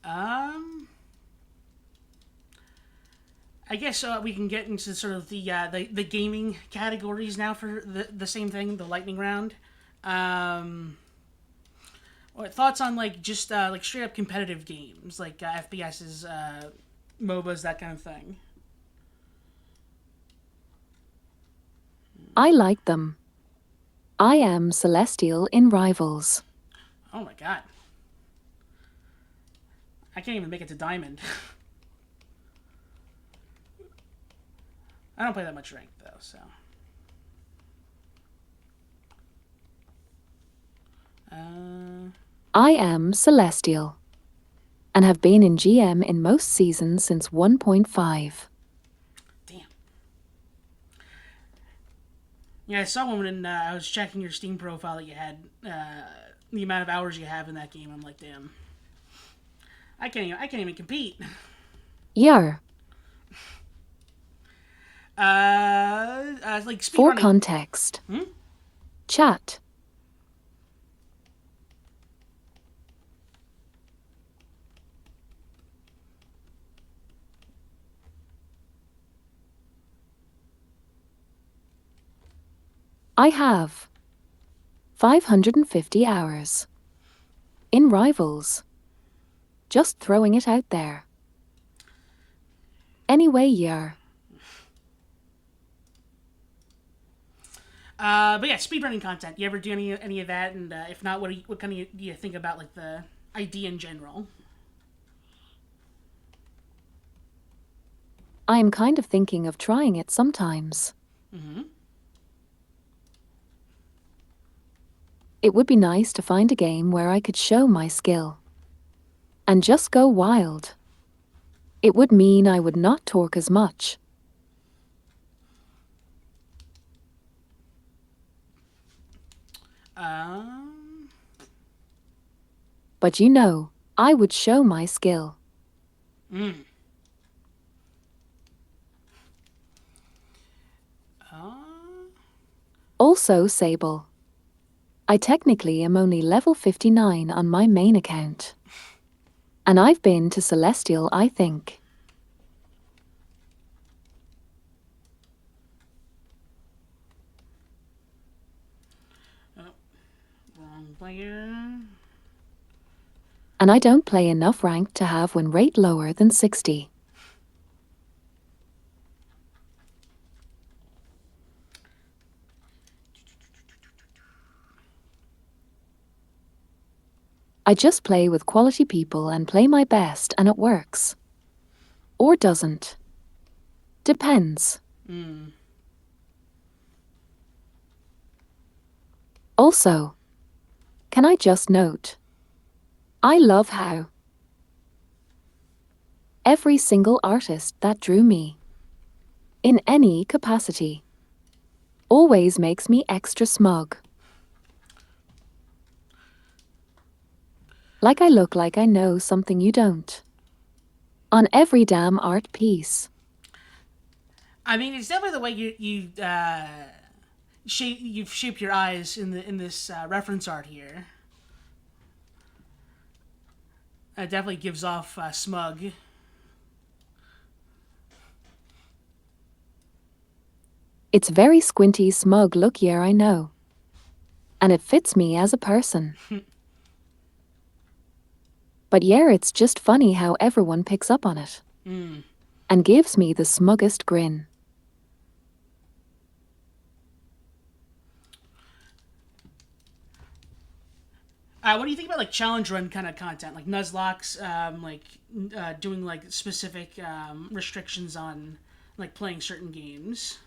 I guess we can get into sort of the gaming categories now for the same thing, the lightning round. What thoughts on like just like straight up competitive games like FPSs, MOBAs, that kind of thing? I like them. I am Celestial in Rivals. Oh my god. I can't even make it to Diamond. I don't play that much ranked though, so. I am Celestial and have been in GM in most seasons since 1.5. Damn. Yeah, I saw one when I was checking your Steam profile that you had, the amount of hours you have in that game. I'm like, damn. I can't even compete. Yar. Like For speedrunning. context. Chat. I have 550 hours in Rivals. Just throwing it out there. Anyway, yar. But yeah, speedrunning content. You ever do any of that? And if not, what kind of do you think about like the idea in general? I am kind of thinking of trying it sometimes. It would be nice to find a game where I could show my skill and just go wild. It would mean I would not talk as much. Um, But you know, I would show my skill. mm. Also, Sable. I technically am only level 59 on my main account. And I've been to Celestial, I think. Wrong player. And I don't play enough rank to have win rate lower than 60. I just play with quality people and play my best and it works. Or doesn't. Depends. Also, can I just note, I love how every single artist that drew me, in any capacity, always makes me extra smug. Like I look like I know something you don't. On every damn art piece. I mean, it's definitely the way you've shaped your eyes in this reference art here. It definitely gives off smug. It's very squinty, smug look, yeah, I know. And it fits me as a person. But yeah, it's just funny how everyone picks up on it. And gives me the smuggest grin. What do you think about like challenge run kind of content, like Nuzlocke's, doing like specific restrictions on like playing certain games?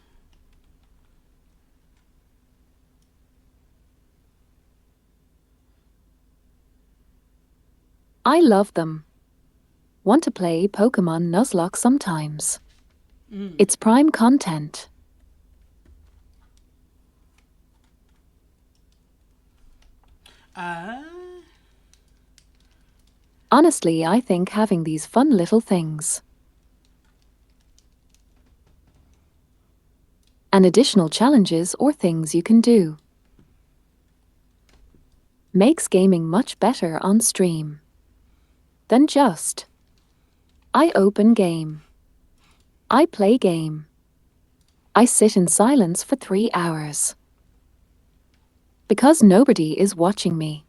I love them. Want to play Pokemon Nuzlocke sometimes. It's prime content. Honestly, I think having these fun little things and additional challenges or things you can do makes gaming much better on stream than just I open game, I play game, I sit in silence for 3 hours because nobody is watching me.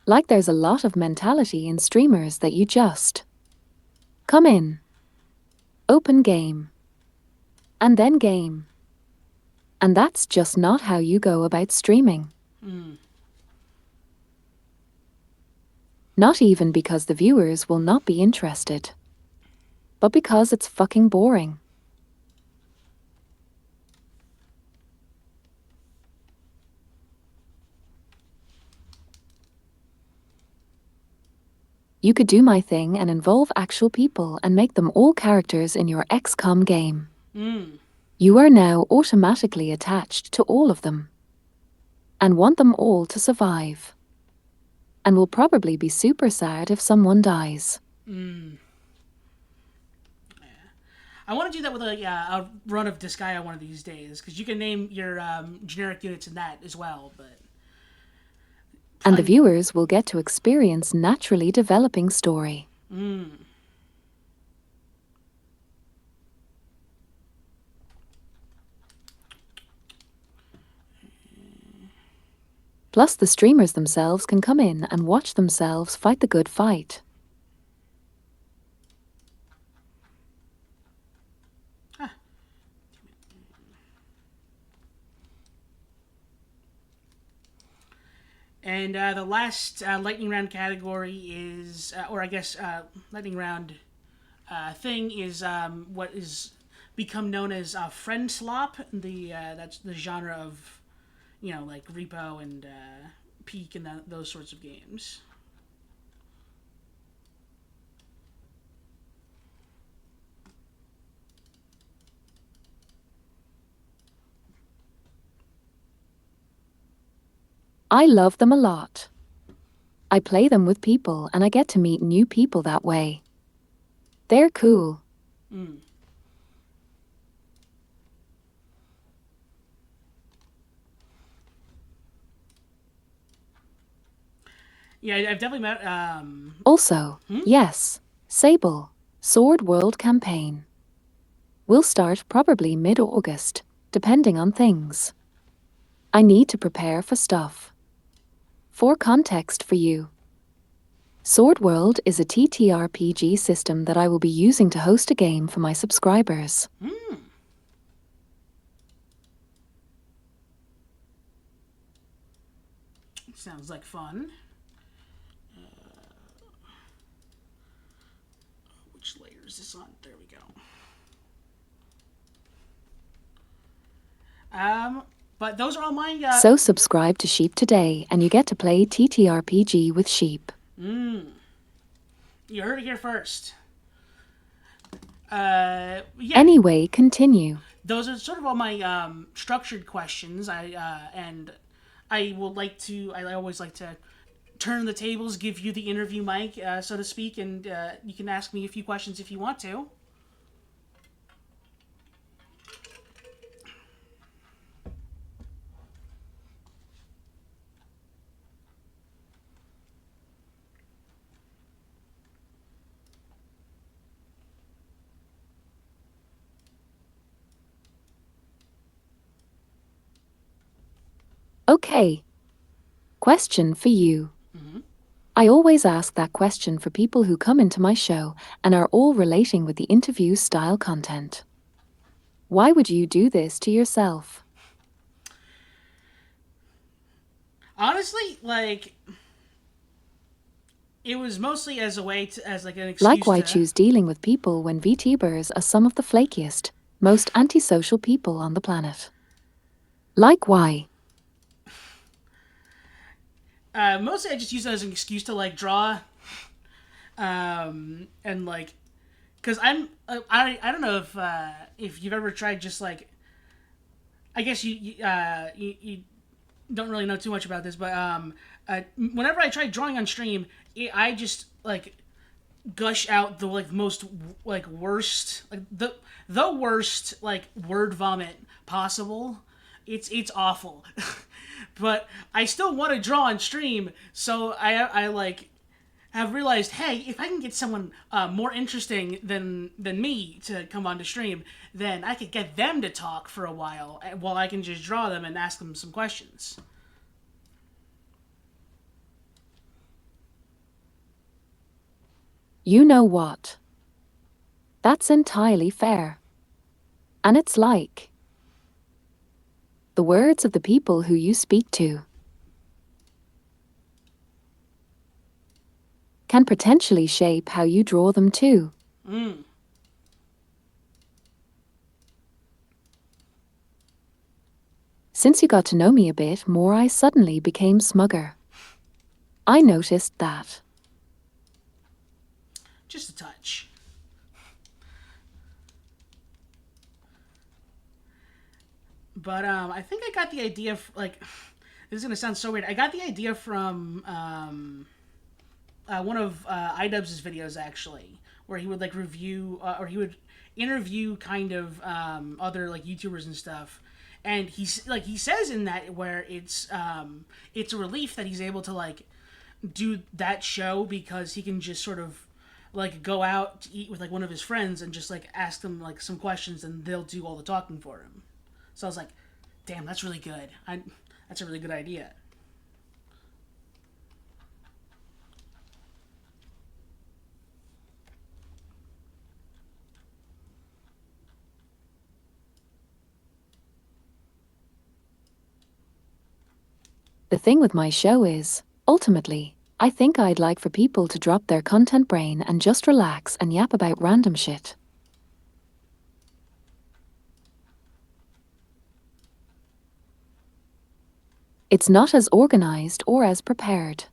Like there's a lot of mentality in streamers that you just come in, open game, and then game. And that's just not how you go about streaming. Not even because the viewers will not be interested, but because it's fucking boring. You could do my thing and involve actual people and make them all characters in your XCOM game. You are now automatically attached to all of them and want them all to survive. And will probably be super sad if someone dies. I want to do that with a run of Disgaea one of these days, because you can name your generic units in that as well. But and the viewers will get to experience naturally developing story. Plus, the streamers themselves can come in and watch themselves fight the good fight. And the last lightning round category is, or I guess lightning round thing is what is become known as friend slop. That's the genre of like Repo and Peak and those sorts of games. I love them a lot. I play them with people and I get to meet new people that way. They're cool. Mm. Yeah, I've definitely met. Also, yes, Sable, Sword World campaign. Will start probably mid-August, depending on things. I need to prepare for stuff. For context for you, Sword World is a TTRPG system that I will be using to host a game for my subscribers. Sounds like fun. Which layer is this on? There we go. But those are all mine. So subscribe to Sheep today and you get to play TTRPG with Sheep. You heard it here first. Yeah. Anyway, continue. Those are sort of all my structured questions. And I would like to. I always like to turn the tables, give you the interview mic, so to speak, and you can ask me a few questions if you want to. Okay. Question for you. I always ask that question for people who come into my show and are all relating with the interview style content. Why would you do this to yourself? Honestly, like, it was mostly as a way to, as like an excuse Like why to. choose dealing with people when VTubers are some of the flakiest, most antisocial people on the planet? Like why? Mostly, I just use it as an excuse to like draw, and like, cause I don't know if you've ever tried just like, I guess you don't really know too much about this, but whenever I try drawing on stream, I just like gush out the like most like worst like the worst like word vomit possible. It's awful. But I still want to draw on stream, so I like have realized, hey, if I can get someone more interesting than me to come on to stream, then I could get them to talk for a while I can just draw them and ask them some questions. You know what? That's entirely fair. And it's like the words of the people who you speak to can potentially shape how you draw them too. Since you got to know me a bit more, I suddenly became smugger. I noticed that. Just a touch. But I think I got the idea. Like, this is gonna sound so weird. I got the idea from one of iDubbbz's videos actually, where he would like review or he would interview kind of other like YouTubers and stuff. And he says in that where it's a relief that he's able to like do that show because he can just sort of like go out to eat with like one of his friends and just like ask them like some questions and they'll do all the talking for him. So I was like, damn, that's really good. That's a really good idea. The thing with my show is, ultimately, I think I'd like for people to drop their content brain and just relax and yap about random shit. It's not as organized or as prepared.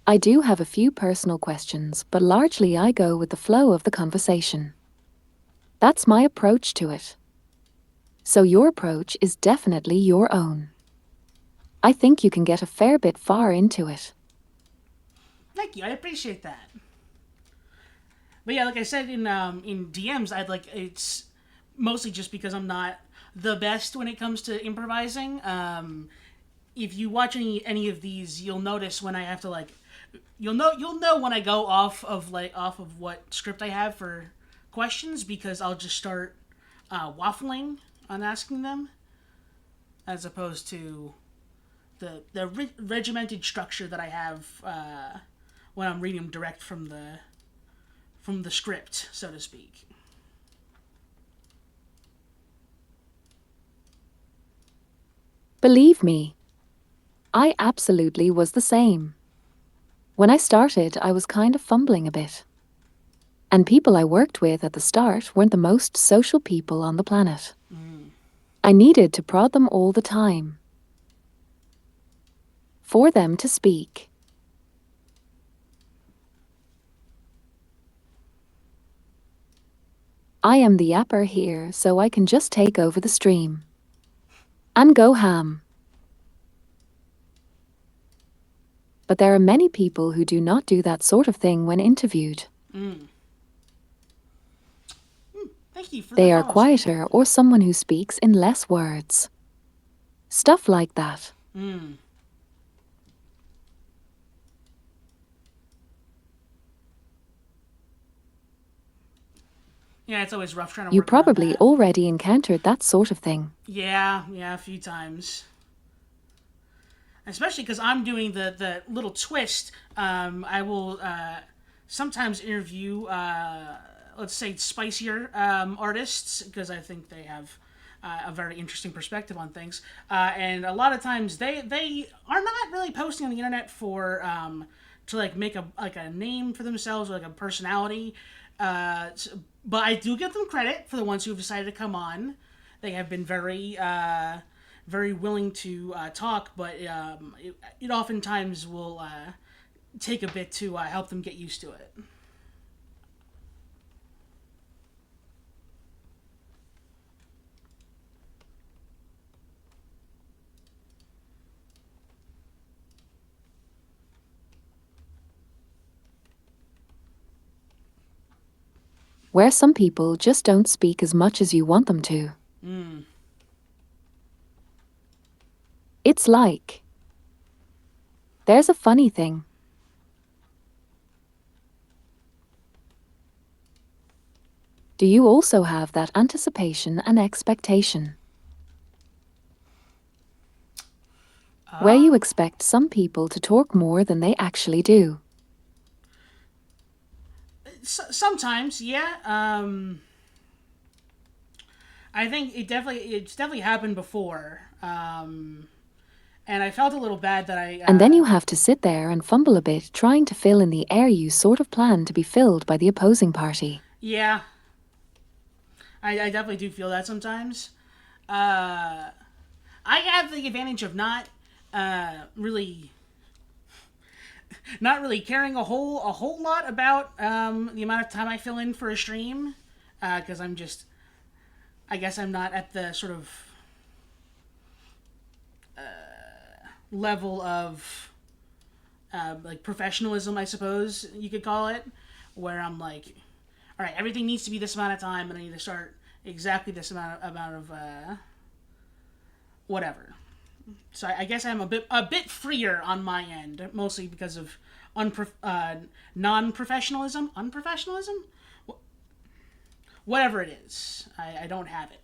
I do have a few personal questions, but largely I go with the flow of the conversation. That's my approach to it. So your approach is definitely your own. I think you can get a fair bit far into it. Thank you. I appreciate that. But yeah, like I said in DMs, I'd like it's mostly just because I'm not the best when it comes to improvising. If you watch any of these, you'll notice when I have to like you'll know when I go off of what script I have for questions, because I'll just start waffling on asking them, as opposed to the regimented structure that I have when I'm reading them direct from the script, so to speak. Believe me, I absolutely was the same. When I started, I was kind of fumbling a bit. And people I worked with at the start weren't the most social people on the planet. I needed to prod them all the time for them to speak. I am the yapper here, so I can just take over the stream and go ham. But there are many people who do not do that sort of thing when interviewed. Thank you for They the are follow. quieter or someone who speaks in less words. Stuff like that. Yeah, it's always rough trying to You work around probably that. already encountered that sort of thing. Yeah, a few times. Especially because I'm doing the little twist. I will sometimes interview, let's say, spicier artists, because I think they have a very interesting perspective on things. And a lot of times they are not really posting on the internet for to like make a name for themselves, or like a personality. But I do give them credit for the ones who have decided to come on. They have been very willing to talk, but it oftentimes will take a bit to help them get used to it. Where some people just don't speak as much as you want them to. It's like, there's a funny thing. Do you also have that anticipation and expectation? Where you expect some people to talk more than they actually do? Sometimes, yeah. I think it's definitely happened before, and I felt a little bad that I. And then you have to sit there and fumble a bit trying to fill in the air you sort of plan to be filled by the opposing party. Yeah, I definitely do feel that sometimes. I have the advantage of really not really caring a whole lot about the amount of time I fill in for a stream, because I guess I'm not at the sort of level of like professionalism, I suppose you could call it, where I'm like, all right, everything needs to be this amount of time, and I need to start exactly this amount of whatever. So I guess I'm a bit freer on my end, mostly because of non-professionalism, unprofessionalism, whatever it is. I don't have it.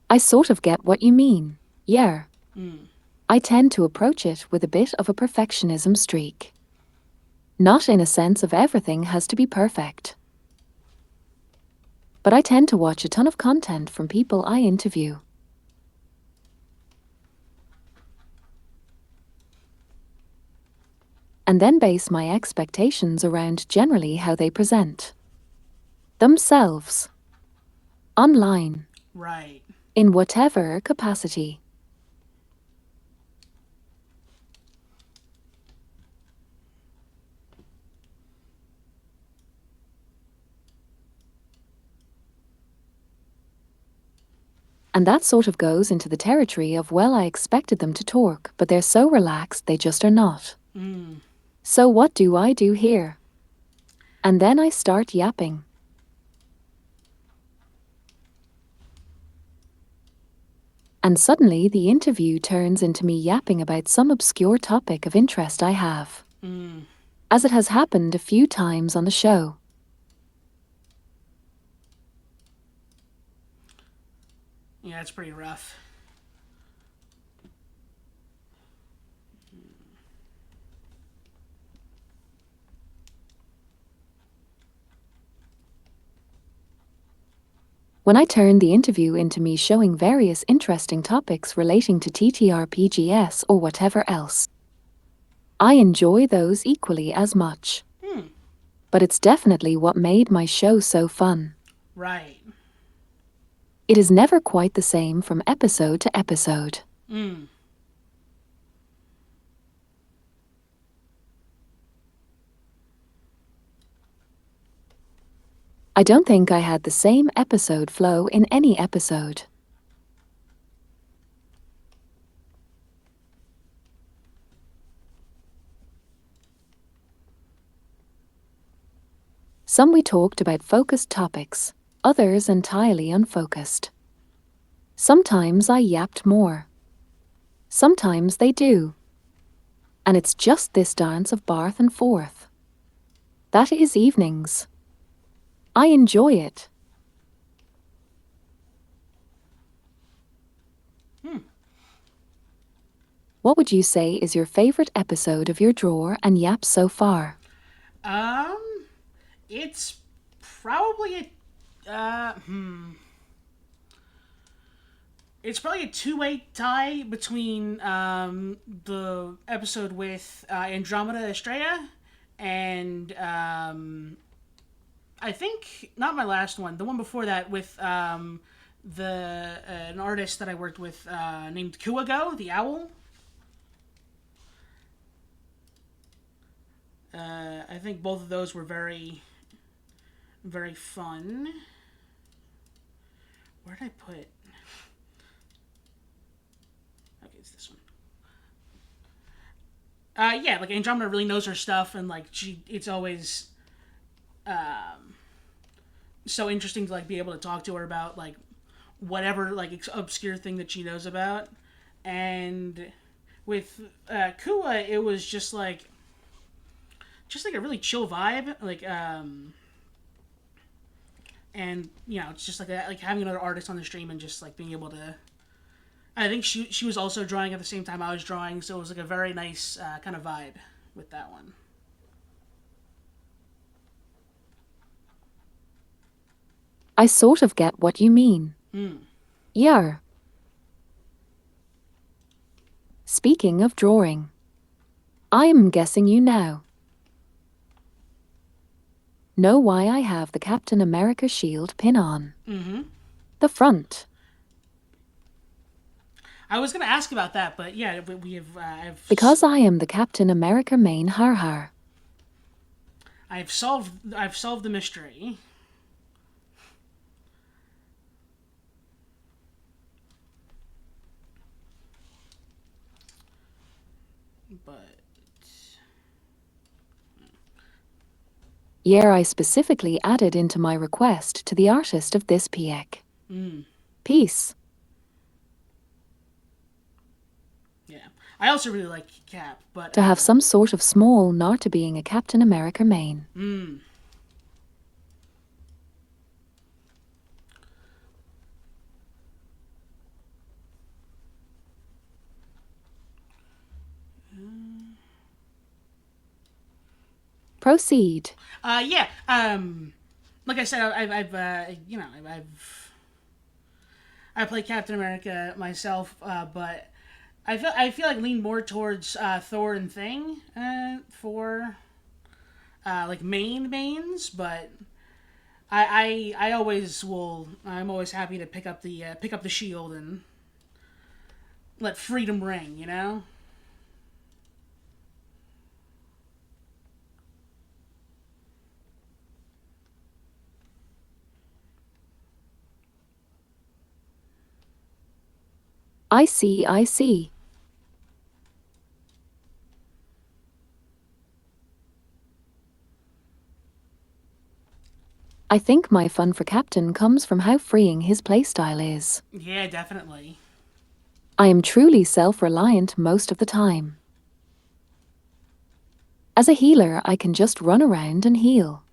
I sort of get what you mean. Yeah. I tend to approach it with a bit of a perfectionism streak. Not in a sense of everything has to be perfect. but I tend to watch a ton of content from people I interview. And then base my expectations around generally how they present themselves online, Right. in whatever capacity. And that sort of goes into the territory of, well, I expected them to talk, but they're so relaxed they just are not. So what do I do here? And then I start yapping. And suddenly the interview turns into me yapping about some obscure topic of interest I have. As it has happened a few times on the show. Yeah, it's pretty rough. When I turn the interview into me showing various interesting topics relating to TTRPGs or whatever else, I enjoy those equally as much. But it's definitely what made my show so fun. Right. It is never quite the same from episode to episode. I don't think I had the same episode flow in any episode. Some we talked about focused topics, others entirely unfocused. Sometimes I yapped more. Sometimes they do. And it's just this dance of back and forth. That is evenings. I enjoy it. What would you say is your favorite episode of your drawer and yap so far? It's probably it's probably a two-way tie between the episode with Andromeda Estrella and I think not my last one, the one before that with an artist that I worked with named Kuago, the owl. I think both of those were very, very fun. Where did I put? Okay, it's this one. Yeah, like Andromeda really knows her stuff, and like it's always so interesting to like be able to talk to her about like whatever like obscure thing that she knows about. And with Kua, it was just like a really chill vibe, like and you know, it's just like having another artist on the stream and just like being able to. I think she was also drawing at the same time I was drawing, so it was like a very nice kind of vibe with that one. I sort of get what you mean. Yeah. Speaking of drawing, I'm guessing you now know why I have the Captain America shield pin on. The front. I was gonna ask about that, but yeah, we have. Because I am the Captain America main har. I've solved the mystery. But Yeah, I specifically added into my request to the artist of this piece. yeah, I also really like Cap, but To have some sort of small nod to being a Captain America main. Proceed. yeah. like I said, I play Captain America myself, but I feel like lean more towards Thor and Thing for like mains, but I always will. I'm always happy to pick up the shield and let freedom ring. You know. I see, I see. I think my fun for Captain comes from how freeing his playstyle is. Yeah, definitely. I am truly self-reliant most of the time. As a healer, I can just run around and heal.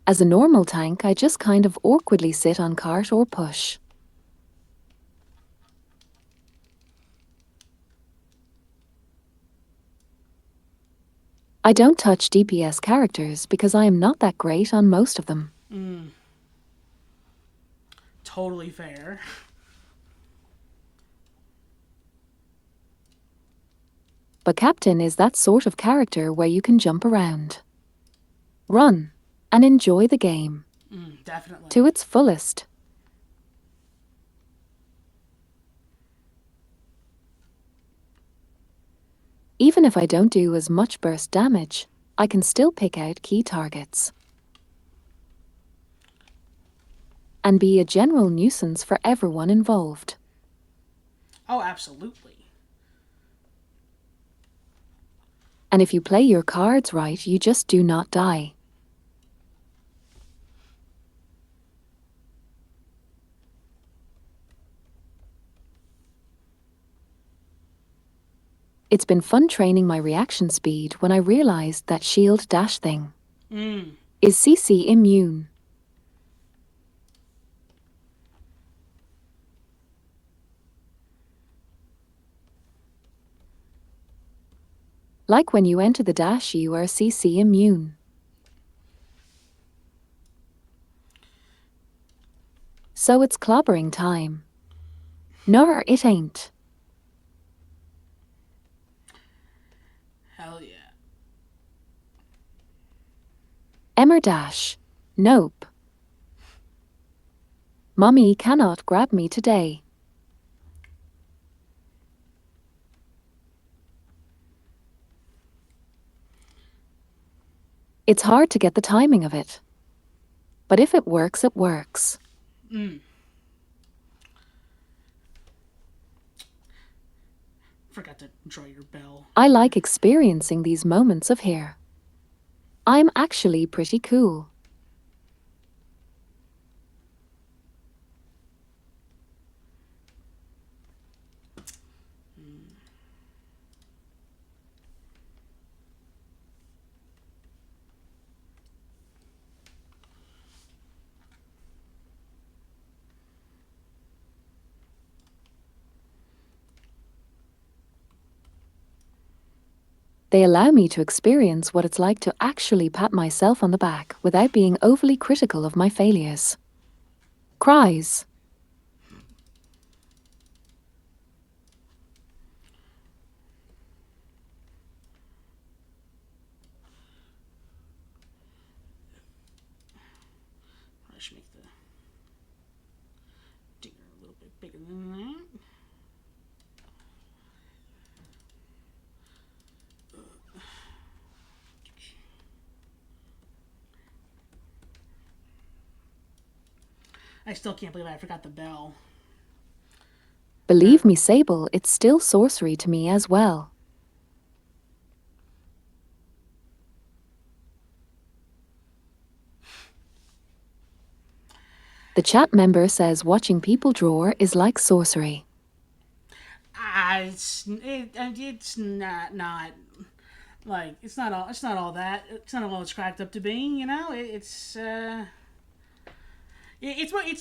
As a normal tank, I just kind of awkwardly sit on cart or push. I don't touch DPS characters because I am not that great on most of them. Totally fair. But Captain is that sort of character where you can jump around, run, and enjoy the game Definitely. to its fullest. Even if I don't do as much burst damage, I can still pick out key targets and be a general nuisance for everyone involved. Oh, absolutely. And if you play your cards right, you just do not die. It's been fun training my reaction speed when I realized that shield dash thing is CC immune. Like when you enter the dash, you are CC immune. So it's clobbering time. No, it ain't. Hell yeah. Emmer dash. Nope. Mommy cannot grab me today. It's hard to get the timing of it. But if it works, it works. Forgot to draw your bell. I like experiencing these moments of here. I'm actually pretty cool. They allow me to experience what it's like to actually pat myself on the back without being overly critical of my failures. Cries. I should make the dinger a little bit bigger than that. I still can't believe I forgot the bell. Believe me, Sable, it's still sorcery to me as well. The chat member says watching people draw is like sorcery. It's not like it's not all that it's not all it's cracked up to be. You know, it's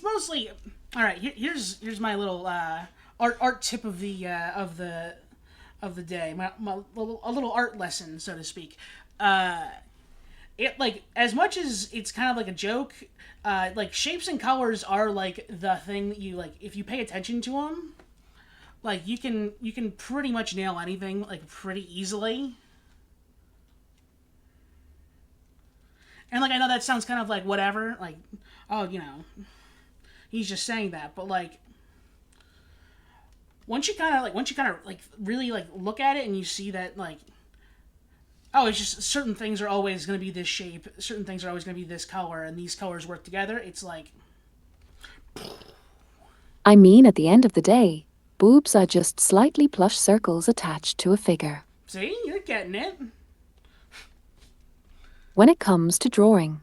mostly all right. Here's my little art tip of the day. A little art lesson, so to speak. it like as much as it's kind of like a joke, like shapes and colors are like the thing that you like if you pay attention to them, like you can pretty much nail anything like pretty easily. And like I know that sounds kind of like whatever, like oh he's just saying that, but like once you kind of like really like look at it and you see that like oh it's just certain things are always going to be this shape, certain things are always going to be this color, and these colors work together. It's like I mean, at the end of the day, boobs are just slightly plush circles attached to a figure. see, you're getting it. When it comes to drawing,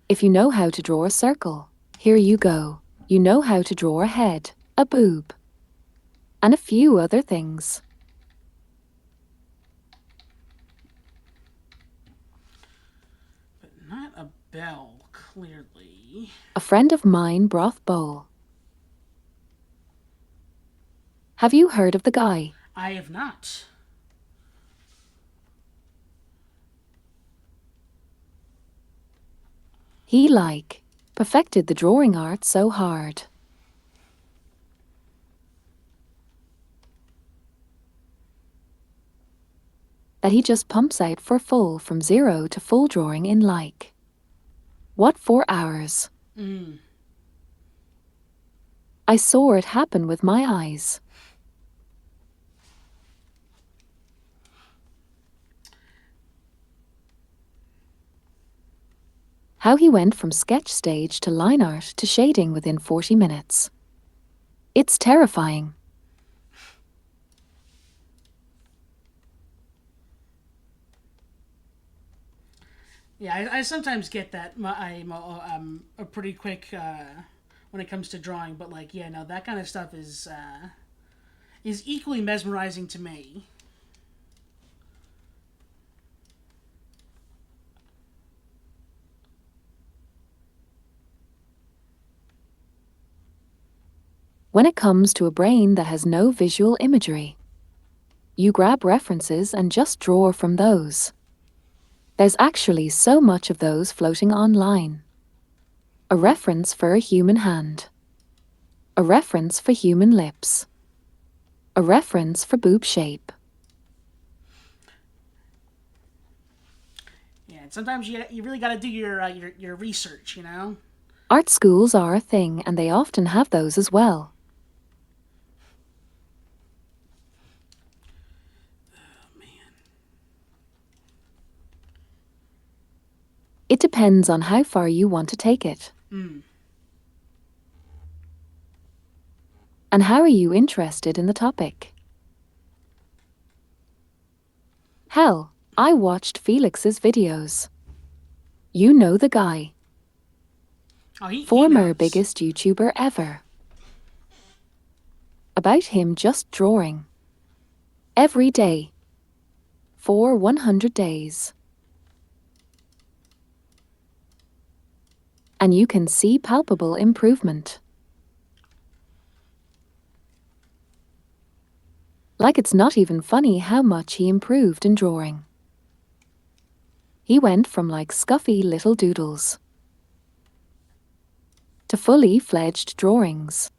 if you know how to draw a circle, here you go. You know how to draw a head, a boob, and a few other things. But not a bell, clearly. A friend of mine broth bowl. Have you heard of the guy? I have not. He perfected the drawing art so hard that he just pumps out for full from 0 to full drawing in what, 4 hours? I saw it happen with my eyes. How he went from sketch stage to line art to shading within 40 minutes. It's terrifying. Yeah, I sometimes get that. I'm a pretty quick when it comes to drawing, but like, yeah, no, that kind of stuff is equally mesmerizing to me. When it comes to a brain that has no visual imagery, you grab references and just draw from those. There's actually so much of those floating online. A reference for a human hand. A reference for human lips. A reference for boob shape. Yeah, and sometimes you really got to do your research, you know. Art schools are a thing, and they often have those as well. Oh man. It depends on how far you want to take it. And how are you interested in the topic? Hell, I watched Felix's videos. You know the guy. Oh, he Former knows. biggest YouTuber ever. About him just drawing. Every day. For 100 days. And you can see palpable improvement. Like it's not even funny how much he improved in drawing. He went from like scuffy little doodles to fully fledged drawings.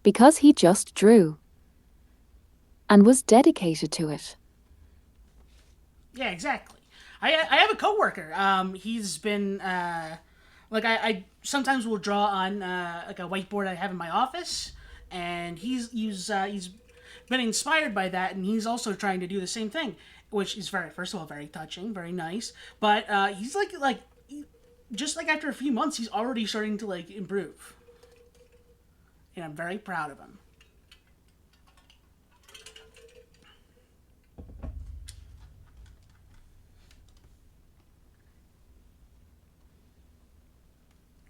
Because he just drew and was dedicated to it. Yeah, exactly. I have a coworker. He's been like I sometimes will draw on like a whiteboard I have in my office, and he's been inspired by that, and he's also trying to do the same thing, which is very first of all very touching, very nice. But he's just like after a few months, he's already starting to like improve, and I'm very proud of him.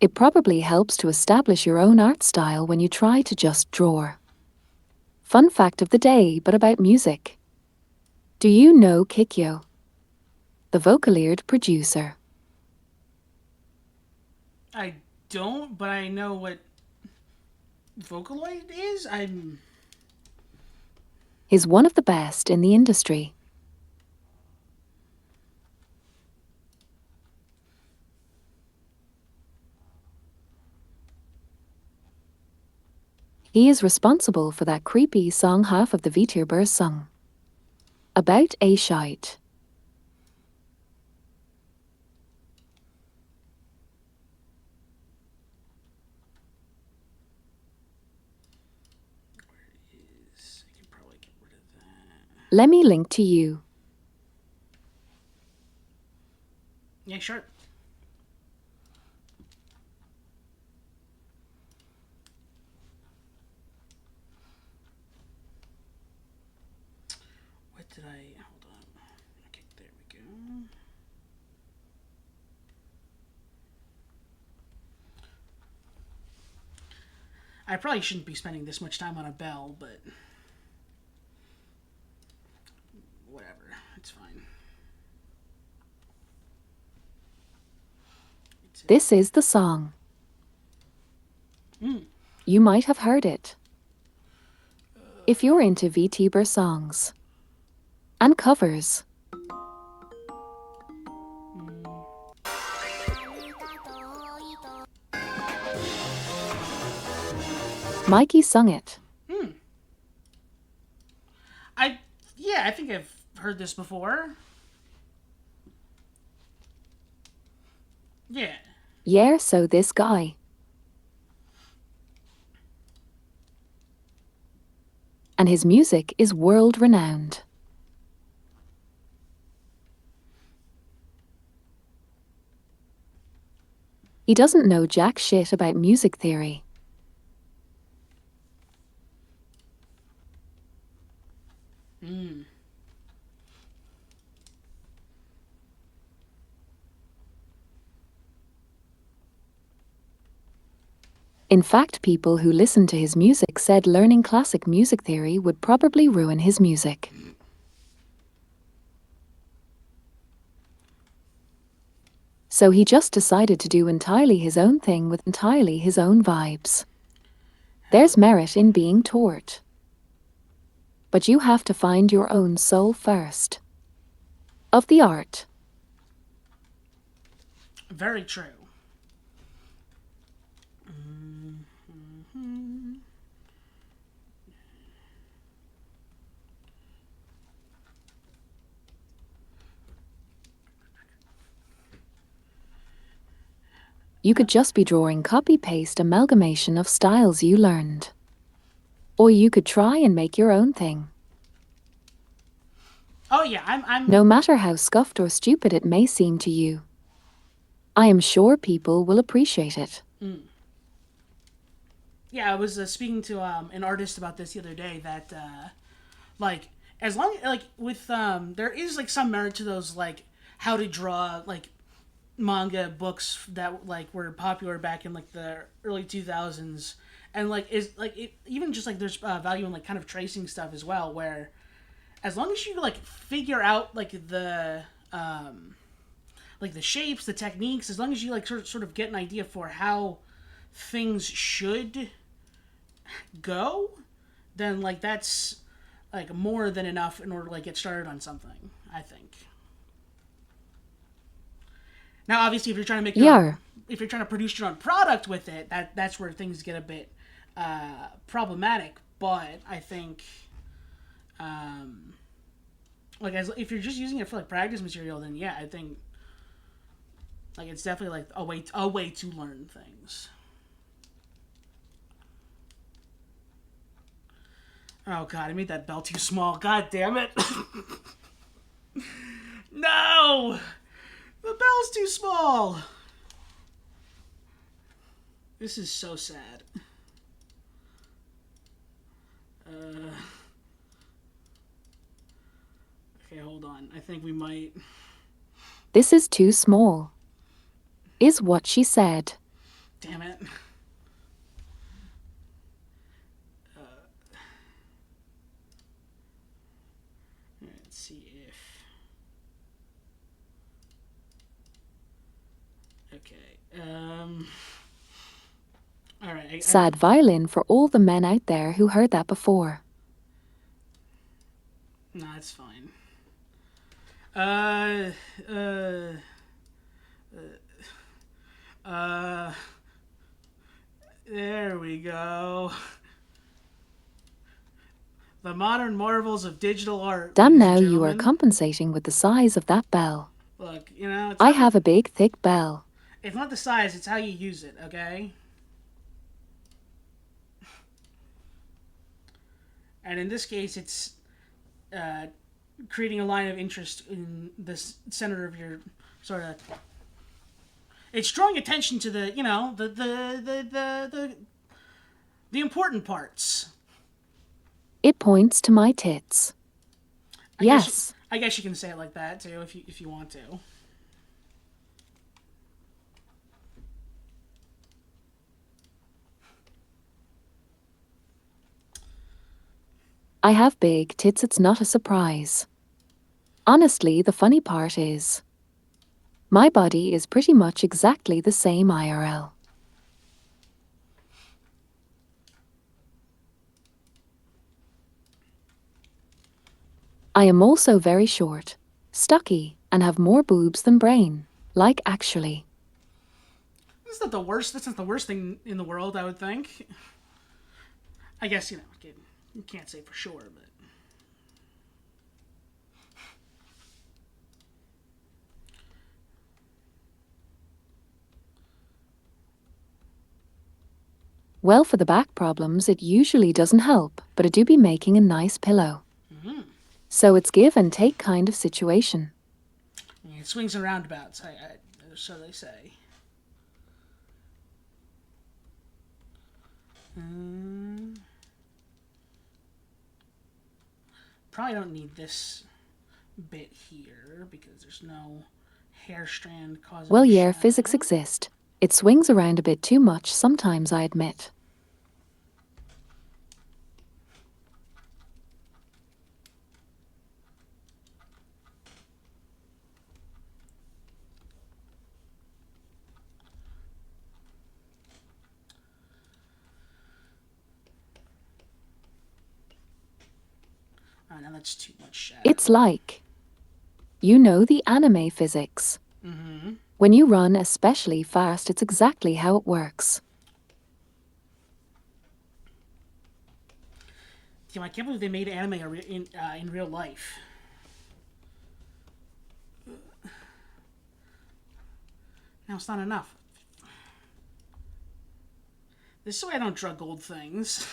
It probably helps to establish your own art style when you try to just draw. Fun fact of the day, but about music. Do you know Kikyo, the Vocaloid producer? I don't, but I know what Vocaloid is. He's one of the best in the industry. He is responsible for that creepy song half of the Vtuber song. About a shite. I can probably get rid of that. Let me link to you. Yeah, sure. What did I... Hold on. Okay, there we go. I probably shouldn't be spending this much time on a bell, but... whatever. It's fine. This is the song. You might have heard it. If you're into Vtuber songs and covers. Maki sung it. I think I've heard this before. Yeah. Yeah, so this guy. And his music is world-renowned. He doesn't know jack shit about music theory. In fact, people who listened to his music said learning classic music theory would probably ruin his music. So he just decided to do entirely his own thing with entirely his own vibes. There's merit in being taught. But you have to find your own soul first. Of the art. Very true. You could just be drawing copy-paste amalgamation of styles you learned. Or you could try and make your own thing. Oh yeah, I'm No matter how scuffed or stupid it may seem to you, I am sure people will appreciate it. Yeah, I was speaking to an artist about this the other day that like as long like with there is like some merit to those like how to draw like manga books that like were popular back in like the early 2000s, and like is like it, even just like there's value in like kind of tracing stuff as well, where as long as you like figure out like the shapes, the techniques, as long as you like sort of get an idea for how things should go, then like that's like more than enough in order to like get started on something, I think. Now obviously if you're trying to make if you're trying to produce your own product with it, that's where things get a bit problematic, but I think like as if you're just using it for like practice material, then yeah, I think like it's definitely like a way to learn things. Oh god, I made that bell too small. God damn it. No! The bell's too small. This is so sad. Okay, hold on. I think we might... This is too small, is what she said. Damn it. Um. All right. Sad violin for all the men out there who heard that before. No, it's fine. Uh. Uh. Uh. There we go. The modern marvels of digital art. Damn, Ladies now and you are gentlemen. compensating with the size of that bell. Look, you know, I have a big, thick bell. It's not the size; it's how you use it. Okay. And in this case, it's creating a line of interest in the center of your sort of. It's drawing attention to the, you know, the important parts. It points to my tits. Yes. I guess you can say it like that too, if you want to. I have big tits, it's not a surprise. Honestly, the funny part is, my body is pretty much exactly the same IRL. I am also very short, stocky, and have more boobs than brain. Like, actually. That's not the worst. That's not the worst thing in the world, I would think. I guess, you know, you can't say for sure, but. Well, for the back problems, it usually doesn't help, but it do be making a nice pillow. So it's give and take kind of situation. Yeah, it swings and roundabouts, so they say. Probably don't need this bit here because there's no hair strand causing. Well, yeah, physics exist. It swings around a bit too much sometimes, I admit. Oh, now that's too much shadow. It's like, you know, the anime physics. When you run especially fast, it's exactly how it works. Damn, I can't believe they made anime in real life. Now it's not enough. This is why I don't draw gold things.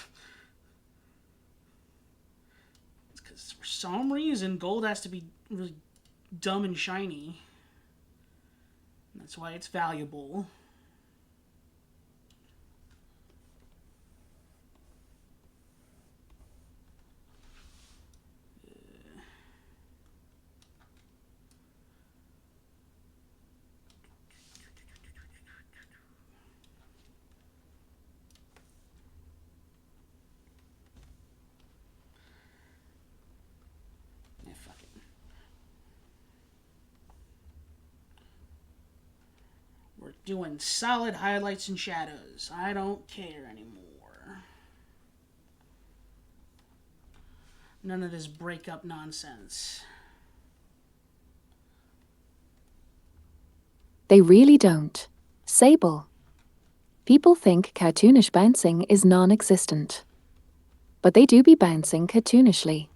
It's because for some reason gold has to be really dumb and shiny. That's why it's valuable. Yeah, fuck it. We're doing solid highlights and shadows. I don't care anymore. None of this breakup nonsense. They really don't. Sable. People think cartoonish bouncing is non-existent. But they do be bouncing cartoonishly.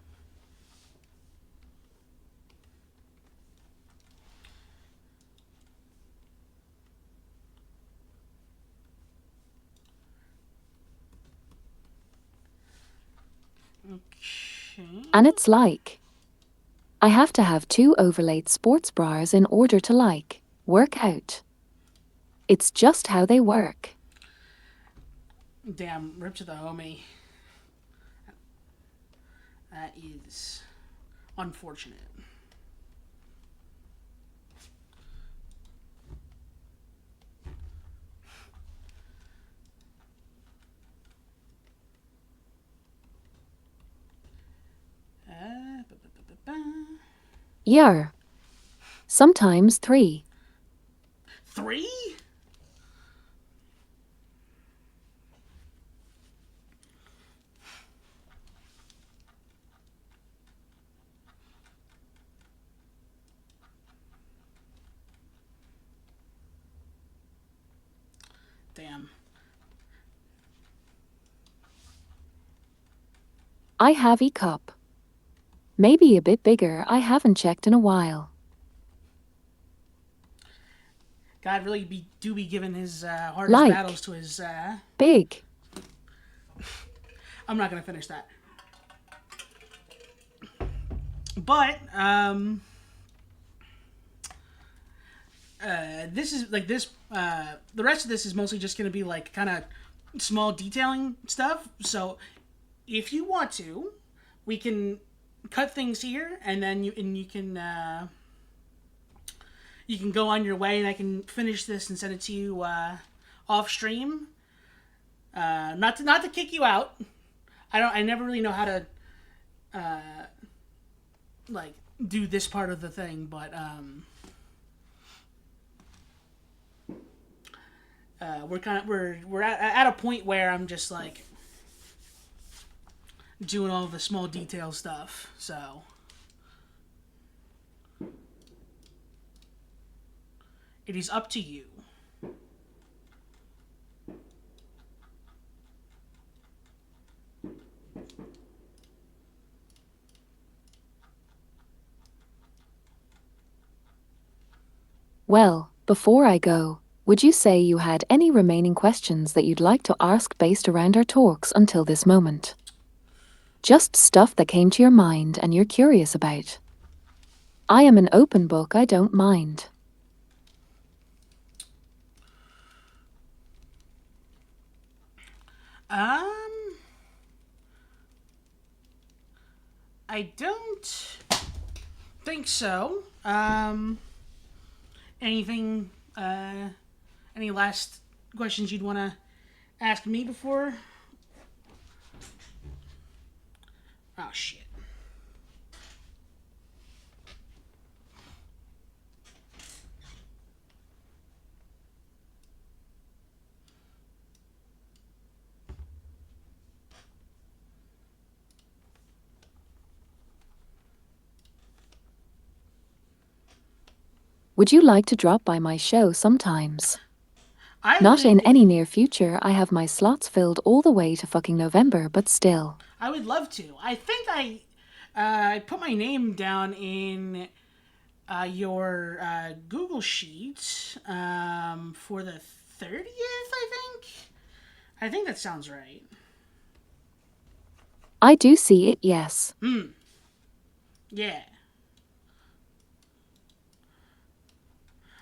Okay. And it's like, I have to have 2 overlaid sports bras in order to work out. It's just how they work. Damn, rip to the homie. That is unfortunate. Yeah. Sometimes 3. 3? Damn. I have a cup. Maybe a bit bigger, I haven't checked in a while. God really be giving his hardest battles Like, to his. big. I'm not gonna finish that. But this is like this. The rest of this is mostly just gonna be like kind of small detailing stuff. So if you want to, we can cut things here, and then you can go on your way, and I can finish this and send it to you off stream. Not to kick you out. I never really know how to like do this part of the thing, but we're at a point where I'm just like doing all the small detail stuff. So it is up to you. Well, before I go, would you say you had any remaining questions that you'd like to ask based around our talks until this moment? Just stuff that came to your mind and you're curious about. I am an open book, I don't mind. Um, I don't think so. Anything? Any last questions you'd want to ask me before? Oh shit. Would you like to drop by my show sometimes? I Not really in think any near future, I have my slots filled all the way to fucking November, but still. I would love to. I think I put my name down in your Google sheet for the 30th. I think that sounds right. I do see it, yes. Yeah.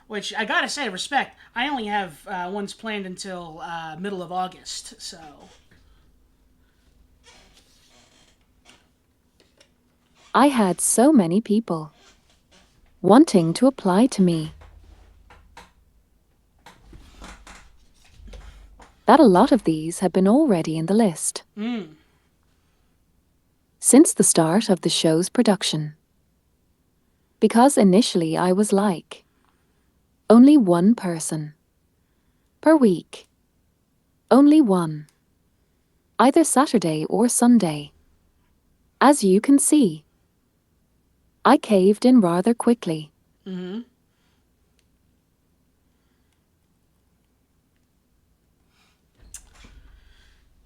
Which I gotta say, respect. I only have ones planned until middle of August, so. I had so many people wanting to apply to me that a lot of these have been already in the list since the start of the show's production. Because initially I was like, only one person per week. Only one. Either Saturday or Sunday. As you can see, I caved in rather quickly.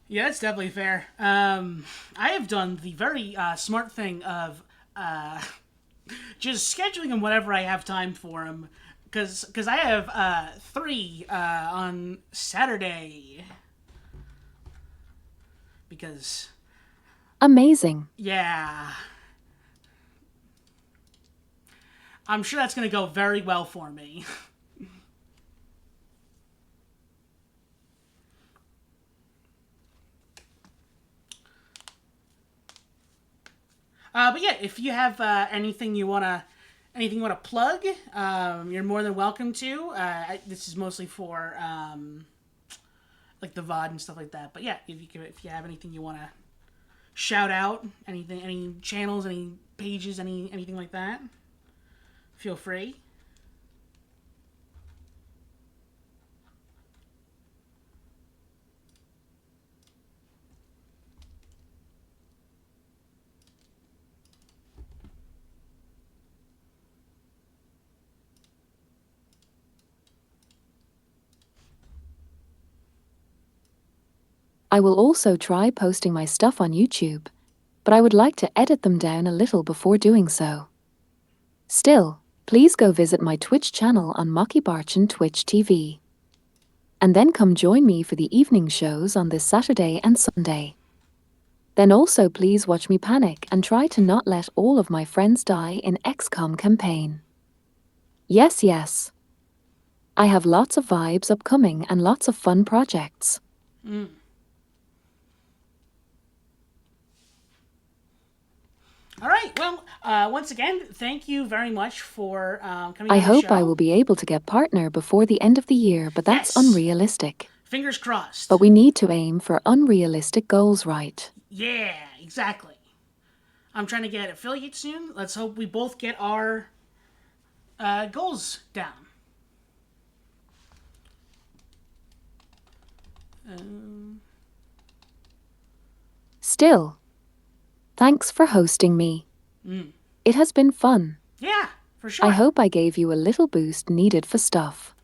Yeah, that's definitely fair. I have done the very smart thing of just scheduling them whenever I have time for them. Because I have 3 on Saturday. Because, Amazing. yeah. I'm sure that's going to go very well for me. But yeah, if you have anything you wanna plug, you're more than welcome to. This is mostly for like the VOD and stuff like that. But yeah, if you have anything you wanna shout out, any channels, any pages, anything like that, feel free. I will also try posting my stuff on YouTube, but I would like to edit them down a little before doing so. Still, please go visit my Twitch channel on Maki Twitch TV. And then come join me for the evening shows on this Saturday and Sunday. Then also please watch me panic and try to not let all of my friends die in XCOM campaign. Yes, yes. I have lots of vibes upcoming and lots of fun projects. All right. Well, once again, thank you very much for coming I on the hope show. I will be able to get partner before the end of the year, but that's Yes. unrealistic. Fingers crossed. But we need to aim for unrealistic goals, right? Yeah, exactly. I'm trying to get affiliate soon. Let's hope we both get our goals down. Still, thanks for hosting me. It has been fun. Yeah, for sure. I hope I gave you a little boost needed for stuff.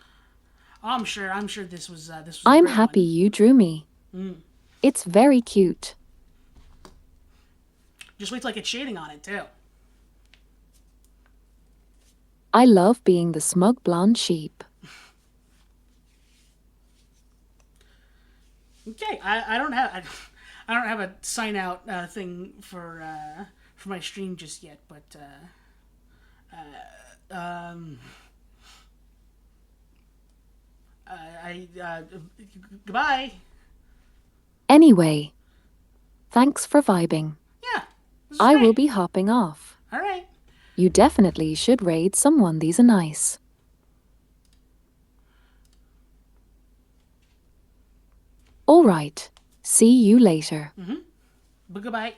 I'm sure this was a I'm great happy one. you drew me. It's very cute. Just wait till I get shading on it too. I love being the smug blonde sheep. Okay, I don't have a sign out thing for my stream just yet, but goodbye. Anyway, thanks for vibing. Yeah, this is I great. will be hopping off. All right. You definitely should raid someone, these are nice. Alright, see you later. But goodbye.